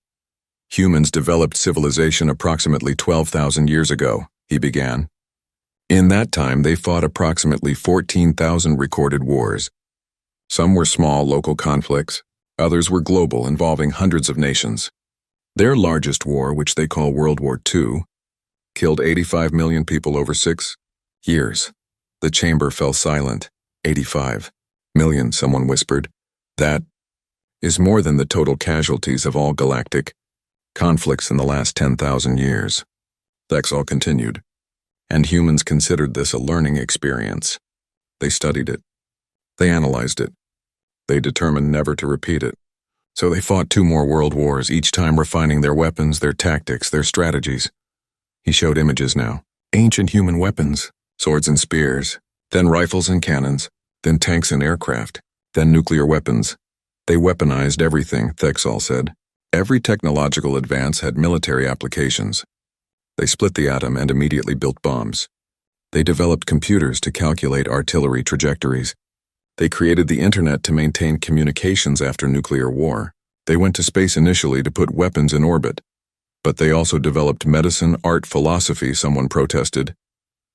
Humans developed civilization approximately 12,000 years ago, he began. In that time, they fought approximately 14,000 recorded wars. Some were small local conflicts, others were global, involving hundreds of nations. Their largest war, which they call World War II, killed 85 million people over 6 years. The chamber fell silent. 85 million, someone whispered. That is more than the total casualties of all galactic conflicts in the last 10,000 years. Thexal continued. And humans considered this a learning experience. They studied it. They analyzed it. They determined never to repeat it. So they fought 2 more world wars, each time refining their weapons, their tactics, their strategies. He showed images now. Ancient human weapons, swords and spears, then rifles and cannons, then tanks and aircraft, then nuclear weapons. They weaponized everything, Thexal said. Every technological advance had military applications. They split the atom and immediately built bombs. They developed computers to calculate artillery trajectories. They created the internet to maintain communications after nuclear war. They went to space initially to put weapons in orbit. But they also developed medicine, art, philosophy, someone protested.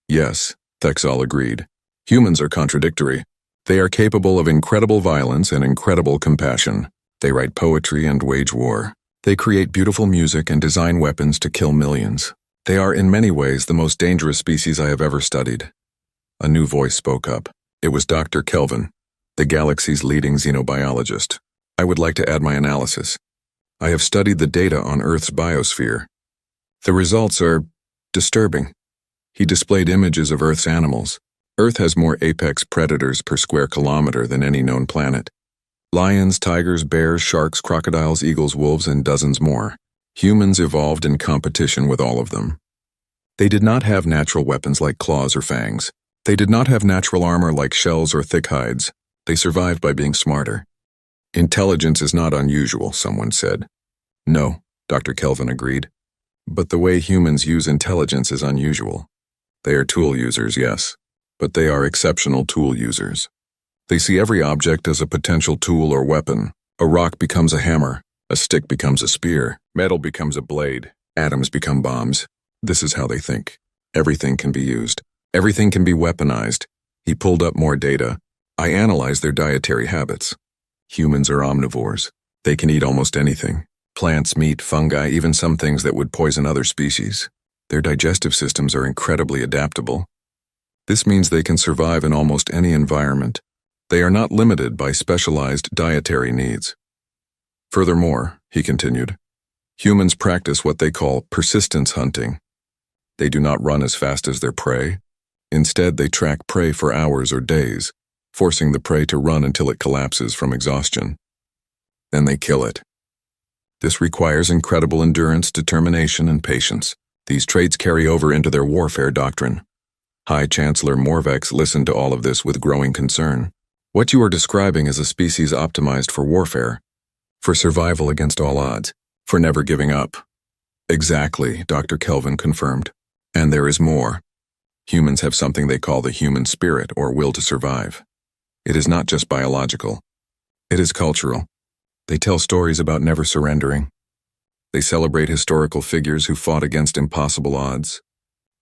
Yes, Thexal agreed. Humans are contradictory. They are capable of incredible violence and incredible compassion. They write poetry and wage war. They create beautiful music and design weapons to kill millions. They are in many ways the most dangerous species I have ever studied. A new voice spoke up. It was Dr. Kelvin, the galaxy's leading xenobiologist. I would like to add my analysis. I have studied the data on Earth's biosphere. The results are disturbing. He displayed images of Earth's animals. Earth has more apex predators per square kilometer than any known planet. Lions, tigers, bears, sharks, crocodiles, eagles, wolves, and dozens more. Humans evolved in competition with all of them. They did not have natural weapons like claws or fangs. They did not have natural armor like shells or thick hides. They survived by being smarter. Intelligence is not unusual, someone said. No, Dr. Kelvin agreed. But the way humans use intelligence is unusual. They are tool users, yes, but they are exceptional tool users. They see every object as a potential tool or weapon. A rock becomes a hammer, a stick becomes a spear, metal becomes a blade, atoms become bombs. This is how they think. Everything can be used. Everything can be weaponized. He pulled up more data. I analyzed their dietary habits. Humans are omnivores. They can eat almost anything. Plants, meat, fungi, even some things that would poison other species. Their digestive systems are incredibly adaptable. This means they can survive in almost any environment. They are not limited by specialized dietary needs. Furthermore, he continued, humans practice what they call persistence hunting. They do not run as fast as their prey. Instead, they track prey for hours or days, forcing the prey to run until it collapses from exhaustion. Then they kill it. This requires incredible endurance, determination, and patience. These traits carry over into their warfare doctrine. High Chancellor Morvex listened to all of this with growing concern. What you are describing is a species optimized for warfare, for survival against all odds, for never giving up. Exactly, Dr. Kelvin confirmed. And there is more. Humans have something they call the human spirit, or will to survive. It is not just biological. It is cultural. They tell stories about never surrendering. They celebrate historical figures who fought against impossible odds.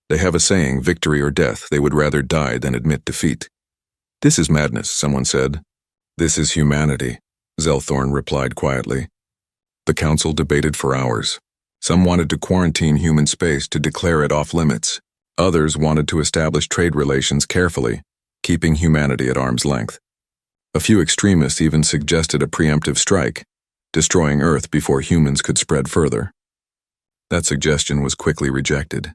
They have a saying, victory or death, they would rather die than admit defeat. This is madness, someone said. This is humanity, Zelthorn replied quietly. The council debated for hours. Some wanted to quarantine human space to declare it off limits. Others wanted to establish trade relations carefully, keeping humanity at arm's length. A few extremists even suggested a preemptive strike, destroying Earth before humans could spread further. That suggestion was quickly rejected.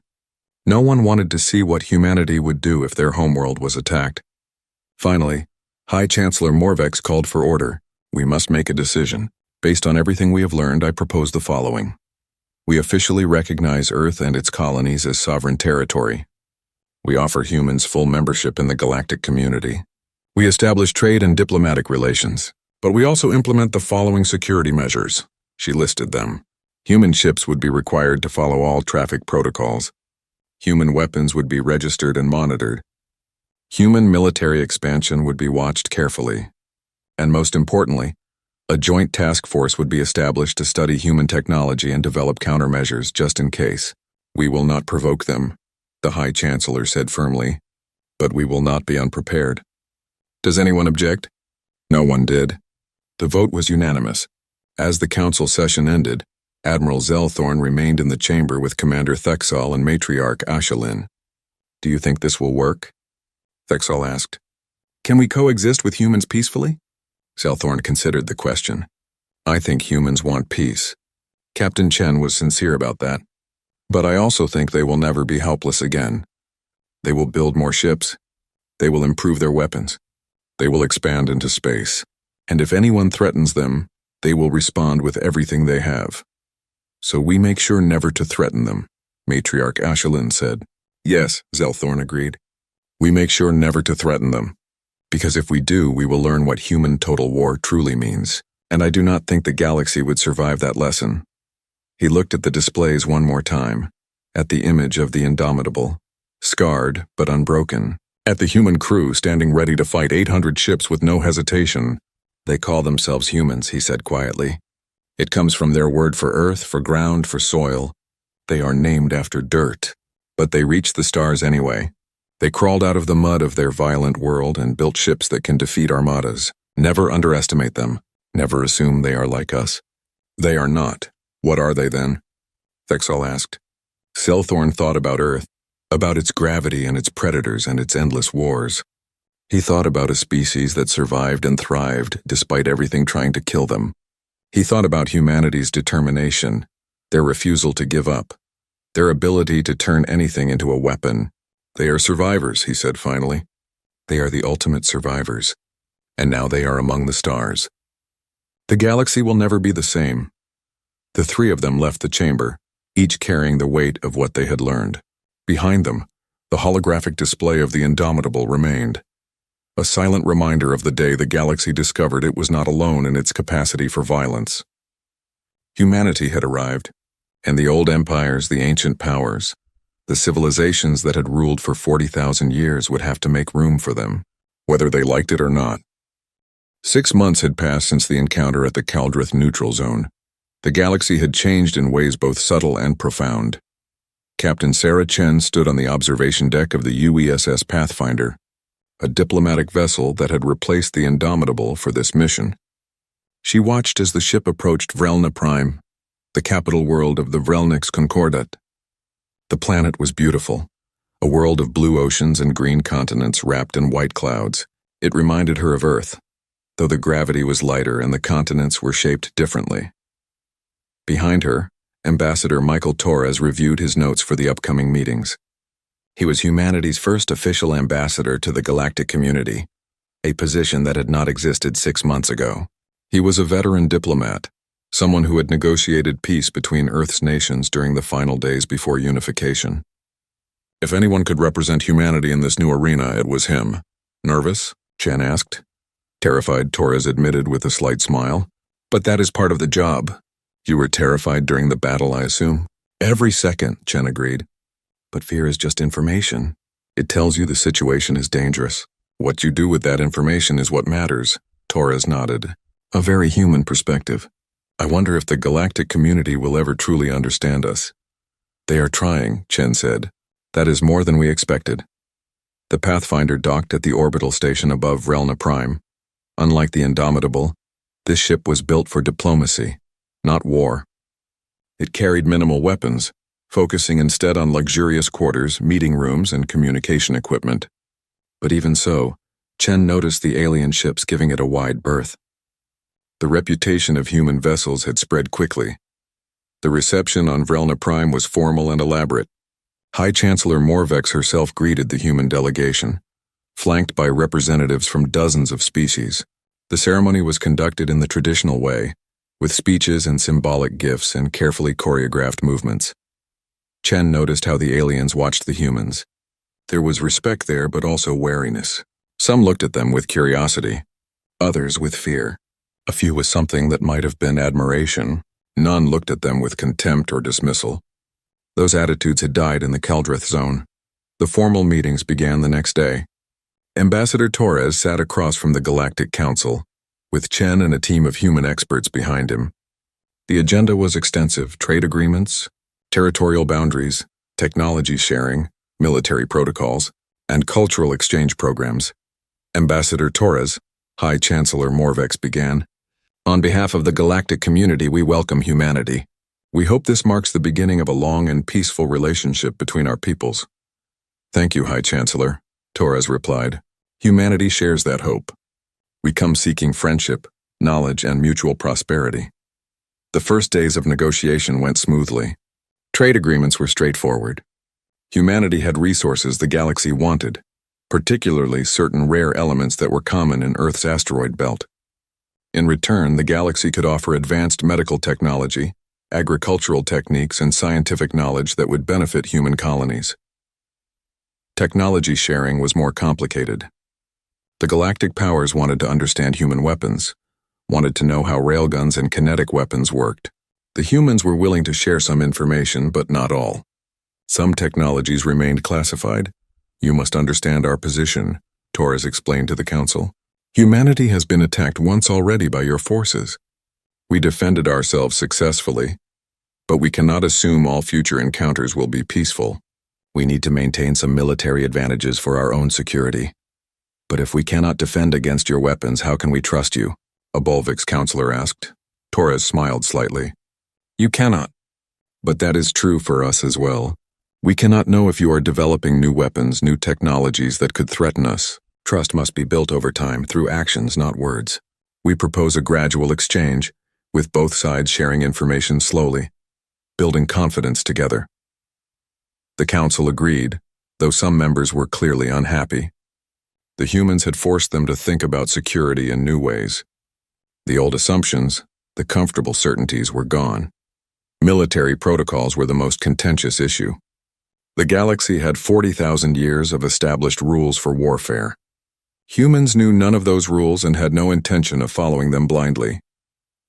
No one wanted to see what humanity would do if their homeworld was attacked. Finally, High Chancellor Morvex called for order. We must make a decision. Based on everything we have learned, I propose the following. We officially recognize Earth and its colonies as sovereign territory. We offer humans full membership in the galactic community. We establish trade and diplomatic relations. But we also implement the following security measures. She listed them. Human ships would be required to follow all traffic protocols. Human weapons would be registered and monitored. Human military expansion would be watched carefully. And most importantly, a joint task force would be established to study human technology and develop countermeasures just in case. We will not provoke them, the High Chancellor said firmly, but we will not be unprepared. Does anyone object? No one did. The vote was unanimous. As the council session ended, Admiral Zelthorn remained in the chamber with Commander Thexal and Matriarch Ashelin. Do you think this will work? Thexal asked. Can we coexist with humans peacefully? Zelthorn considered the question. I think humans want peace. Captain Chen was sincere about that. But I also think they will never be helpless again. They will build more ships. They will improve their weapons. They will expand into space. And if anyone threatens them, they will respond with everything they have. So we make sure never to threaten them, Matriarch Ashelin said. Yes, Zelthorn agreed. We make sure never to threaten them. Because if we do, we will learn what human total war truly means. And I do not think the galaxy would survive that lesson. He looked at the displays one more time, at the image of the Indomitable, scarred but unbroken, at the human crew standing ready to fight 800 ships with no hesitation. They call themselves humans, he said quietly. It comes from their word for earth, for ground, for soil. They are named after dirt. But they reached the stars anyway. They crawled out of the mud of their violent world and built ships that can defeat Armadas. Never underestimate them. Never assume they are like us. They are not. What are they then? Thexal asked. Zelthorn thought about Earth, about its gravity and its predators and its endless wars. He thought about a species that survived and thrived despite everything trying to kill them. He thought about humanity's determination, their refusal to give up, their ability to turn anything into a weapon. They are survivors, he said finally. They are the ultimate survivors. And now they are among the stars. The galaxy will never be the same. The three of them left the chamber, each carrying the weight of what they had learned. Behind them, the holographic display of the Indomitable remained, a silent reminder of the day the galaxy discovered it was not alone in its capacity for violence. Humanity had arrived, and the old empires, the ancient powers, the civilizations that had ruled for 40,000 years would have to make room for them, whether they liked it or not. 6 months had passed since the encounter at the Caldrith neutral zone. The galaxy had changed in ways both subtle and profound. Captain Sarah Chen stood on the observation deck of the UESS Pathfinder, a diplomatic vessel that had replaced the Indomitable for this mission. She watched as the ship approached Vrelna Prime, the capital world of the Vrelniks Concordat. The planet was beautiful, a world of blue oceans and green continents wrapped in white clouds. It reminded her of Earth, though the gravity was lighter and the continents were shaped differently. Behind her, Ambassador Michael Torres reviewed his notes for the upcoming meetings. He was humanity's first official ambassador to the galactic community, a position that had not existed 6 months ago. He was a veteran diplomat, someone who had negotiated peace between Earth's nations during the final days before unification. If anyone could represent humanity in this new arena, it was him. Nervous? Chen asked. Terrified, Torres admitted with a slight smile. But that is part of the job. You were terrified during the battle, I assume? Every second, Chen agreed. But fear is just information. It tells you the situation is dangerous. What you do with that information is what matters, Torres nodded. A very human perspective. I wonder if the galactic community will ever truly understand us. They are trying, Chen said. That is more than we expected. The Pathfinder docked at the orbital station above Vrelna Prime. Unlike the Indomitable, this ship was built for diplomacy, not war. It carried minimal weapons, focusing instead on luxurious quarters, meeting rooms, and communication equipment. But even so, Chen noticed the alien ships giving it a wide berth. The reputation of human vessels had spread quickly. The reception on Vrelna Prime was formal and elaborate. High Chancellor Morvex herself greeted the human delegation, flanked by representatives from dozens of species. The ceremony was conducted in the traditional way, with speeches and symbolic gifts and carefully choreographed movements. Chen noticed how the aliens watched the humans. There was respect there, but also wariness. Some looked at them with curiosity, others with fear. A few with something that might have been admiration. None looked at them with contempt or dismissal. Those attitudes had died in the Caldrith zone. The formal meetings began the next day. Ambassador Torres sat across from the Galactic Council, with Chen and a team of human experts behind him. The agenda was extensive: trade agreements, territorial boundaries, technology sharing, military protocols, and cultural exchange programs. Ambassador Torres, High Chancellor Morvex began. On behalf of the galactic community, we welcome humanity. We hope this marks the beginning of a long and peaceful relationship between our peoples. Thank you, High Chancellor, Torres replied. Humanity shares that hope. We come seeking friendship, knowledge, and mutual prosperity. The first days of negotiation went smoothly. Trade agreements were straightforward. Humanity had resources the galaxy wanted, particularly certain rare elements that were common in Earth's asteroid belt. In return, the galaxy could offer advanced medical technology, agricultural techniques, and scientific knowledge that would benefit human colonies. Technology sharing was more complicated. The galactic powers wanted to understand human weapons, wanted to know how railguns and kinetic weapons worked. The humans were willing to share some information, but not all. Some technologies remained classified. You must understand our position, Torres explained to the Council. Humanity has been attacked once already by your forces. We defended ourselves successfully, but we cannot assume all future encounters will be peaceful. We need to maintain some military advantages for our own security. But if we cannot defend against your weapons, how can we trust you? A Bolvix counselor asked. Torres smiled slightly. You cannot. But that is true for us as well. We cannot know if you are developing new weapons, new technologies that could threaten us. Trust must be built over time through actions, not words. We propose a gradual exchange, with both sides sharing information slowly, building confidence together. The council agreed, though some members were clearly unhappy. The humans had forced them to think about security in new ways. The old assumptions, the comfortable certainties were gone. Military protocols were the most contentious issue. The galaxy had 40,000 years of established rules for warfare. Humans knew none of those rules and had no intention of following them blindly.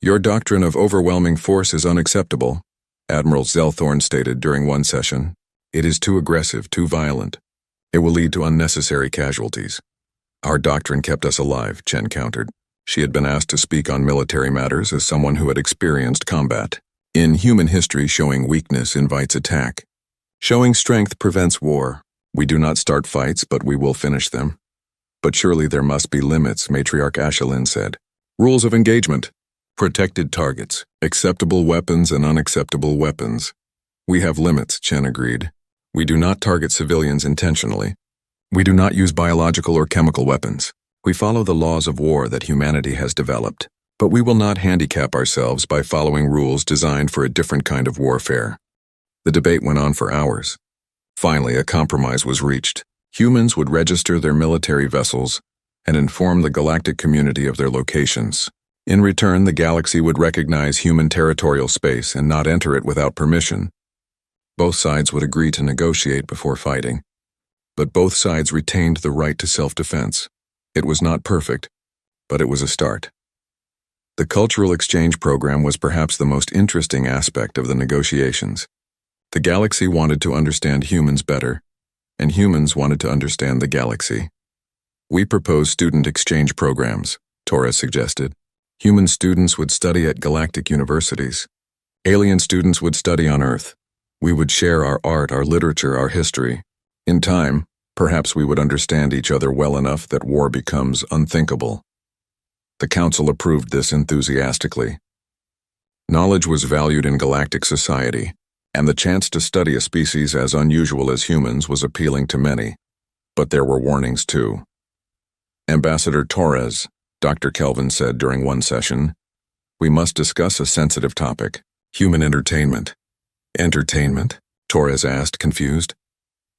"Your doctrine of overwhelming force is unacceptable," Admiral Zelthorn stated during one session. "It is too aggressive, too violent. It will lead to unnecessary casualties." "Our doctrine kept us alive," Chen countered. She had been asked to speak on military matters as someone who had experienced combat. "In human history, showing weakness invites attack. Showing strength prevents war. We do not start fights, but we will finish them." "But surely there must be limits," Matriarch Ashelin said. "Rules of engagement. Protected targets, acceptable weapons and unacceptable weapons." "We have limits," Chen agreed. "We do not target civilians intentionally. We do not use biological or chemical weapons. We follow the laws of war that humanity has developed, but we will not handicap ourselves by following rules designed for a different kind of warfare." The debate went on for hours. Finally, a compromise was reached. Humans would register their military vessels and inform the galactic community of their locations. In return, the galaxy would recognize human territorial space and not enter it without permission. Both sides would agree to negotiate before fighting, but both sides retained the right to self-defense. It was not perfect, but it was a start. The cultural exchange program was perhaps the most interesting aspect of the negotiations. The galaxy wanted to understand humans better, and humans wanted to understand the galaxy. "We propose student exchange programs," Torres suggested. Human students would study at galactic universities. Alien students would study on Earth. We would share our art, our literature, our history. In time, perhaps we would understand each other well enough that war becomes unthinkable. The council approved this enthusiastically. Knowledge was valued in galactic society, and the chance to study a species as unusual as humans was appealing to many. But there were warnings too. "Ambassador Torres," Dr. Kelvin said during one session, "we must discuss a sensitive topic, human entertainment." "Entertainment?" Torres asked, confused.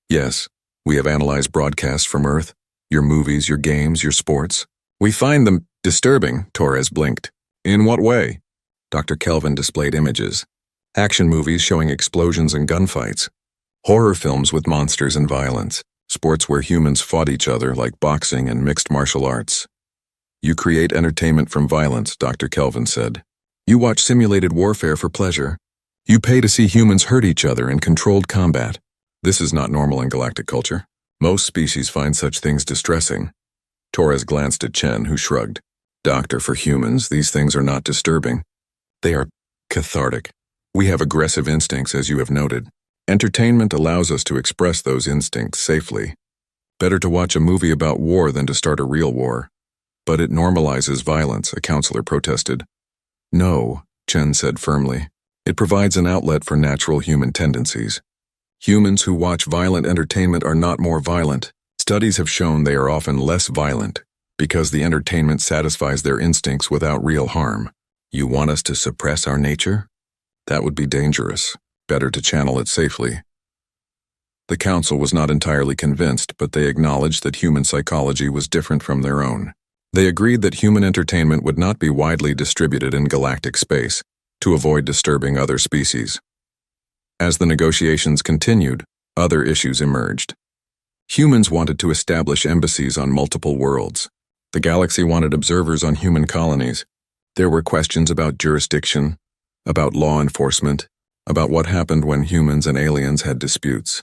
"Yes, we have analyzed broadcasts from Earth, your movies, your games, your sports. We find them disturbing," Torres blinked. "In what way?" Dr. Kelvin displayed images. Action movies showing explosions and gunfights. Horror films with monsters and violence. Sports where humans fought each other like boxing and mixed martial arts. "You create entertainment from violence," Dr. Kelvin said. "You watch simulated warfare for pleasure. You pay to see humans hurt each other in controlled combat. This is not normal in galactic culture. Most species find such things distressing." Torres glanced at Chen, who shrugged. "Doctor, for humans, these things are not disturbing. They are cathartic. We have aggressive instincts, as you have noted. Entertainment allows us to express those instincts safely. Better to watch a movie about war than to start a real war." "But it normalizes violence," a counselor protested. "No," Chen said firmly. "It provides an outlet for natural human tendencies. Humans who watch violent entertainment are not more violent. Studies have shown they are often less violent because the entertainment satisfies their instincts without real harm. You want us to suppress our nature? That would be dangerous. Better to channel it safely." The council was not entirely convinced, but they acknowledged that human psychology was different from their own. They agreed that human entertainment would not be widely distributed in galactic space to avoid disturbing other species. As the negotiations continued, other issues emerged. Humans wanted to establish embassies on multiple worlds. The galaxy wanted observers on human colonies. There were questions about jurisdiction, about law enforcement, about what happened when humans and aliens had disputes.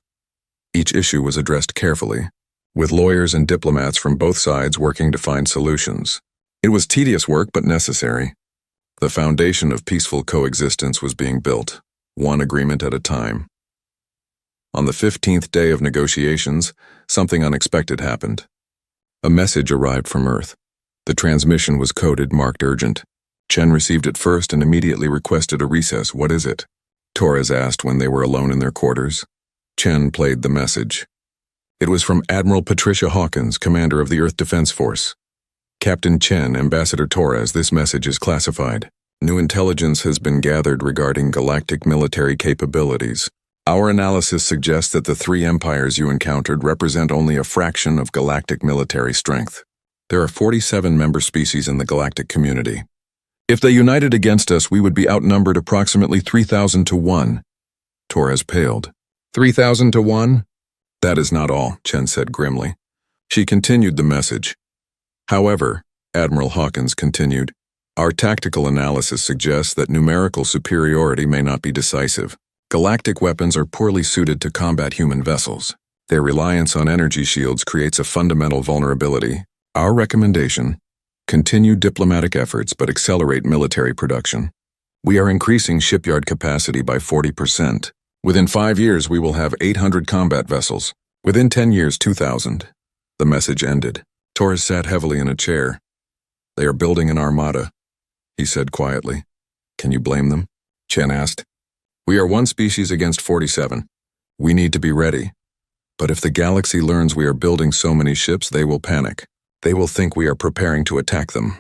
Each issue was addressed carefully, with lawyers and diplomats from both sides working to find solutions. It was tedious work but necessary. The foundation of peaceful coexistence was being built, one agreement at a time. On the 15th day of negotiations, something unexpected happened. A message arrived from Earth. The transmission was coded, marked urgent. Chen received it first and immediately requested a recess. "What is it?" Torres asked when they were alone in their quarters. Chen played the message. It was from Admiral Patricia Hawkins, commander of the Earth Defense Force. "Captain Chen, Ambassador Torres, this message is classified. New intelligence has been gathered regarding galactic military capabilities. Our analysis suggests that the 3 empires you encountered represent only a fraction of galactic military strength. There are 47 member species in the galactic community. If they united against us, we would be outnumbered approximately 3,000 to 1. Torres paled. 3,000 to 1? That is not all, Chen said grimly. She continued the message. However, Admiral Hawkins continued, our tactical analysis suggests that numerical superiority may not be decisive. Galactic weapons are poorly suited to combat human vessels. Their reliance on energy shields creates a fundamental vulnerability. Our recommendation: continue diplomatic efforts but accelerate military production. We are increasing shipyard capacity by 40%. Within 5 years, we will have 800 combat vessels. Within 10 years, 2,000. The message ended. Torres sat heavily in a chair. They are building an armada, he said quietly. Can you blame them? Chen asked. We are 1 species against 47. We need to be ready. But if the galaxy learns we are building so many ships, they will panic. They will think we are preparing to attack them.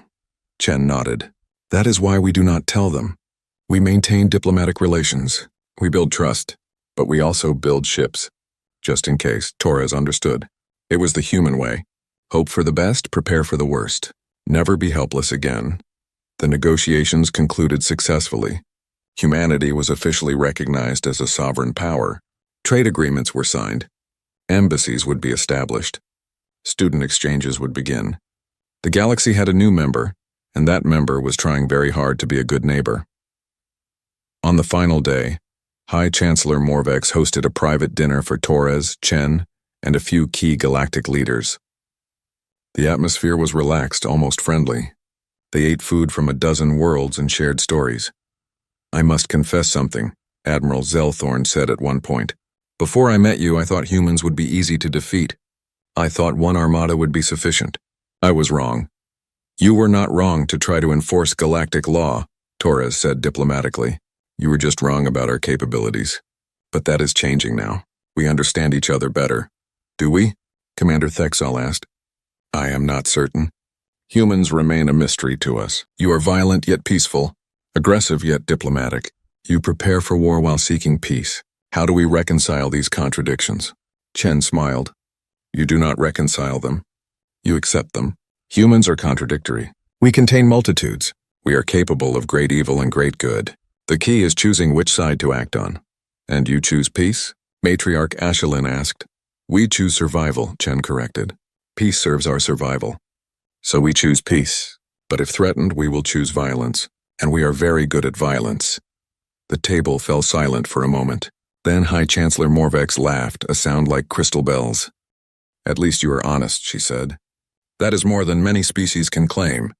Chen nodded. That is why we do not tell them. We maintain diplomatic relations. We build trust, but we also build ships. Just in case, Torres understood. It was the human way. Hope for the best, prepare for the worst. Never be helpless again. The negotiations concluded successfully. Humanity was officially recognized as a sovereign power. Trade agreements were signed. Embassies would be established. Student exchanges would begin. The galaxy had a new member, and that member was trying very hard to be a good neighbor. On the final day, High Chancellor Morvex hosted a private dinner for Torres, Chen, and a few key galactic leaders. The atmosphere was relaxed, almost friendly. They ate food from a dozen worlds and shared stories. I must confess something, Admiral Zelthorn said at one point. Before I met you, I thought humans would be easy to defeat. I thought 1 armada would be sufficient. I was wrong. You were not wrong to try to enforce galactic law, Torres said diplomatically. You were just wrong about our capabilities. But that is changing now. We understand each other better. Do we? Commander Thexal asked. I am not certain. Humans remain a mystery to us. You are violent yet peaceful, aggressive yet diplomatic. You prepare for war while seeking peace. How do we reconcile these contradictions? Chen smiled. You do not reconcile them. You accept them. Humans are contradictory. We contain multitudes. We are capable of great evil and great good. The key is choosing which side to act on. And you choose peace? Matriarch Ashelin asked. We choose survival, Chen corrected. Peace serves our survival. So we choose peace. But if threatened, we will choose violence. And we are very good at violence. The table fell silent for a moment. Then High Chancellor Morvex laughed, a sound like crystal bells. At least you are honest, she said. That is more than many species can claim.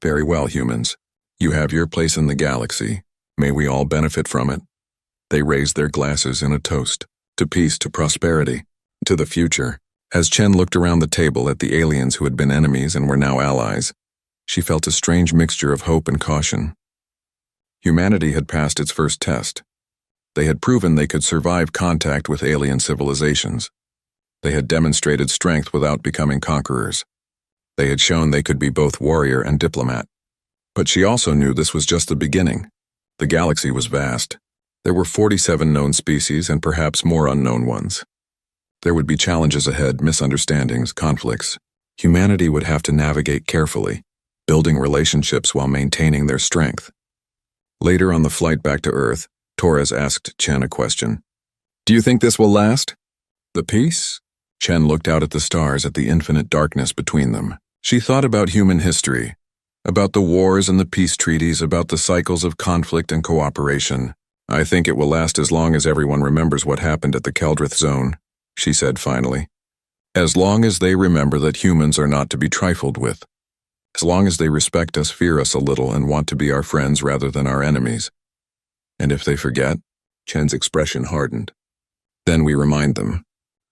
Very well, humans. You have your place in the galaxy. May we all benefit from it. They raised their glasses in a toast. To peace, to prosperity, to the future. As Chen looked around the table at the aliens who had been enemies and were now allies, she felt a strange mixture of hope and caution. Humanity had passed its first test. They had proven they could survive contact with alien civilizations. They had demonstrated strength without becoming conquerors. They had shown they could be both warrior and diplomat. But she also knew this was just the beginning. The galaxy was vast. There were 47 known species and perhaps more unknown ones. There would be challenges ahead, misunderstandings, conflicts. Humanity would have to navigate carefully, building relationships while maintaining their strength. Later on the flight back to Earth, Torres asked Chen a question. Do you think this will last? The peace? Chen looked out at the stars, at the infinite darkness between them. She thought about human history, about the wars and the peace treaties, about the cycles of conflict and cooperation. I think it will last as long as everyone remembers what happened at the Keldrith Zone, she said finally. As long as they remember that humans are not to be trifled with. As long as they respect us, fear us a little, and want to be our friends rather than our enemies. And if they forget, Chen's expression hardened. Then we remind them,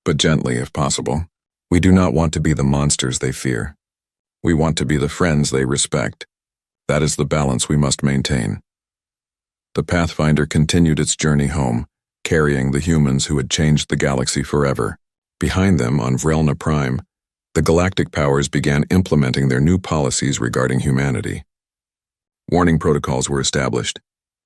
but gently if possible. We do not want to be the monsters they fear. We want to be the friends they respect. That is the balance we must maintain. The Pathfinder continued its journey home, carrying the humans who had changed the galaxy forever. Behind them, on Vrelna Prime, the galactic powers began implementing their new policies regarding humanity. Warning protocols were established.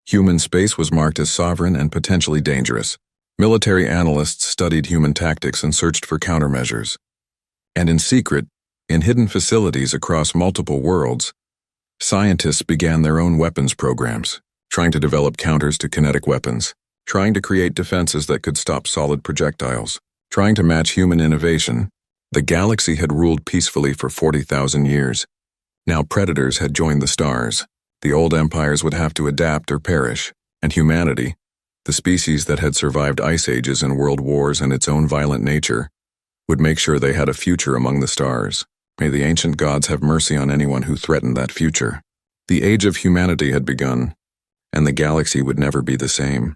Human space was marked as sovereign and potentially dangerous. Military analysts studied human tactics and searched for countermeasures. And in secret, in hidden facilities across multiple worlds, scientists began their own weapons programs, trying to develop counters to kinetic weapons, trying to create defenses that could stop solid projectiles, trying to match human innovation. The galaxy had ruled peacefully for 40,000 years. Now predators had joined the stars. The old empires would have to adapt or perish, and humanity, the species that had survived ice ages and world wars and its own violent nature, would make sure they had a future among the stars. May the ancient gods have mercy on anyone who threatened that future. The age of humanity had begun, and the galaxy would never be the same.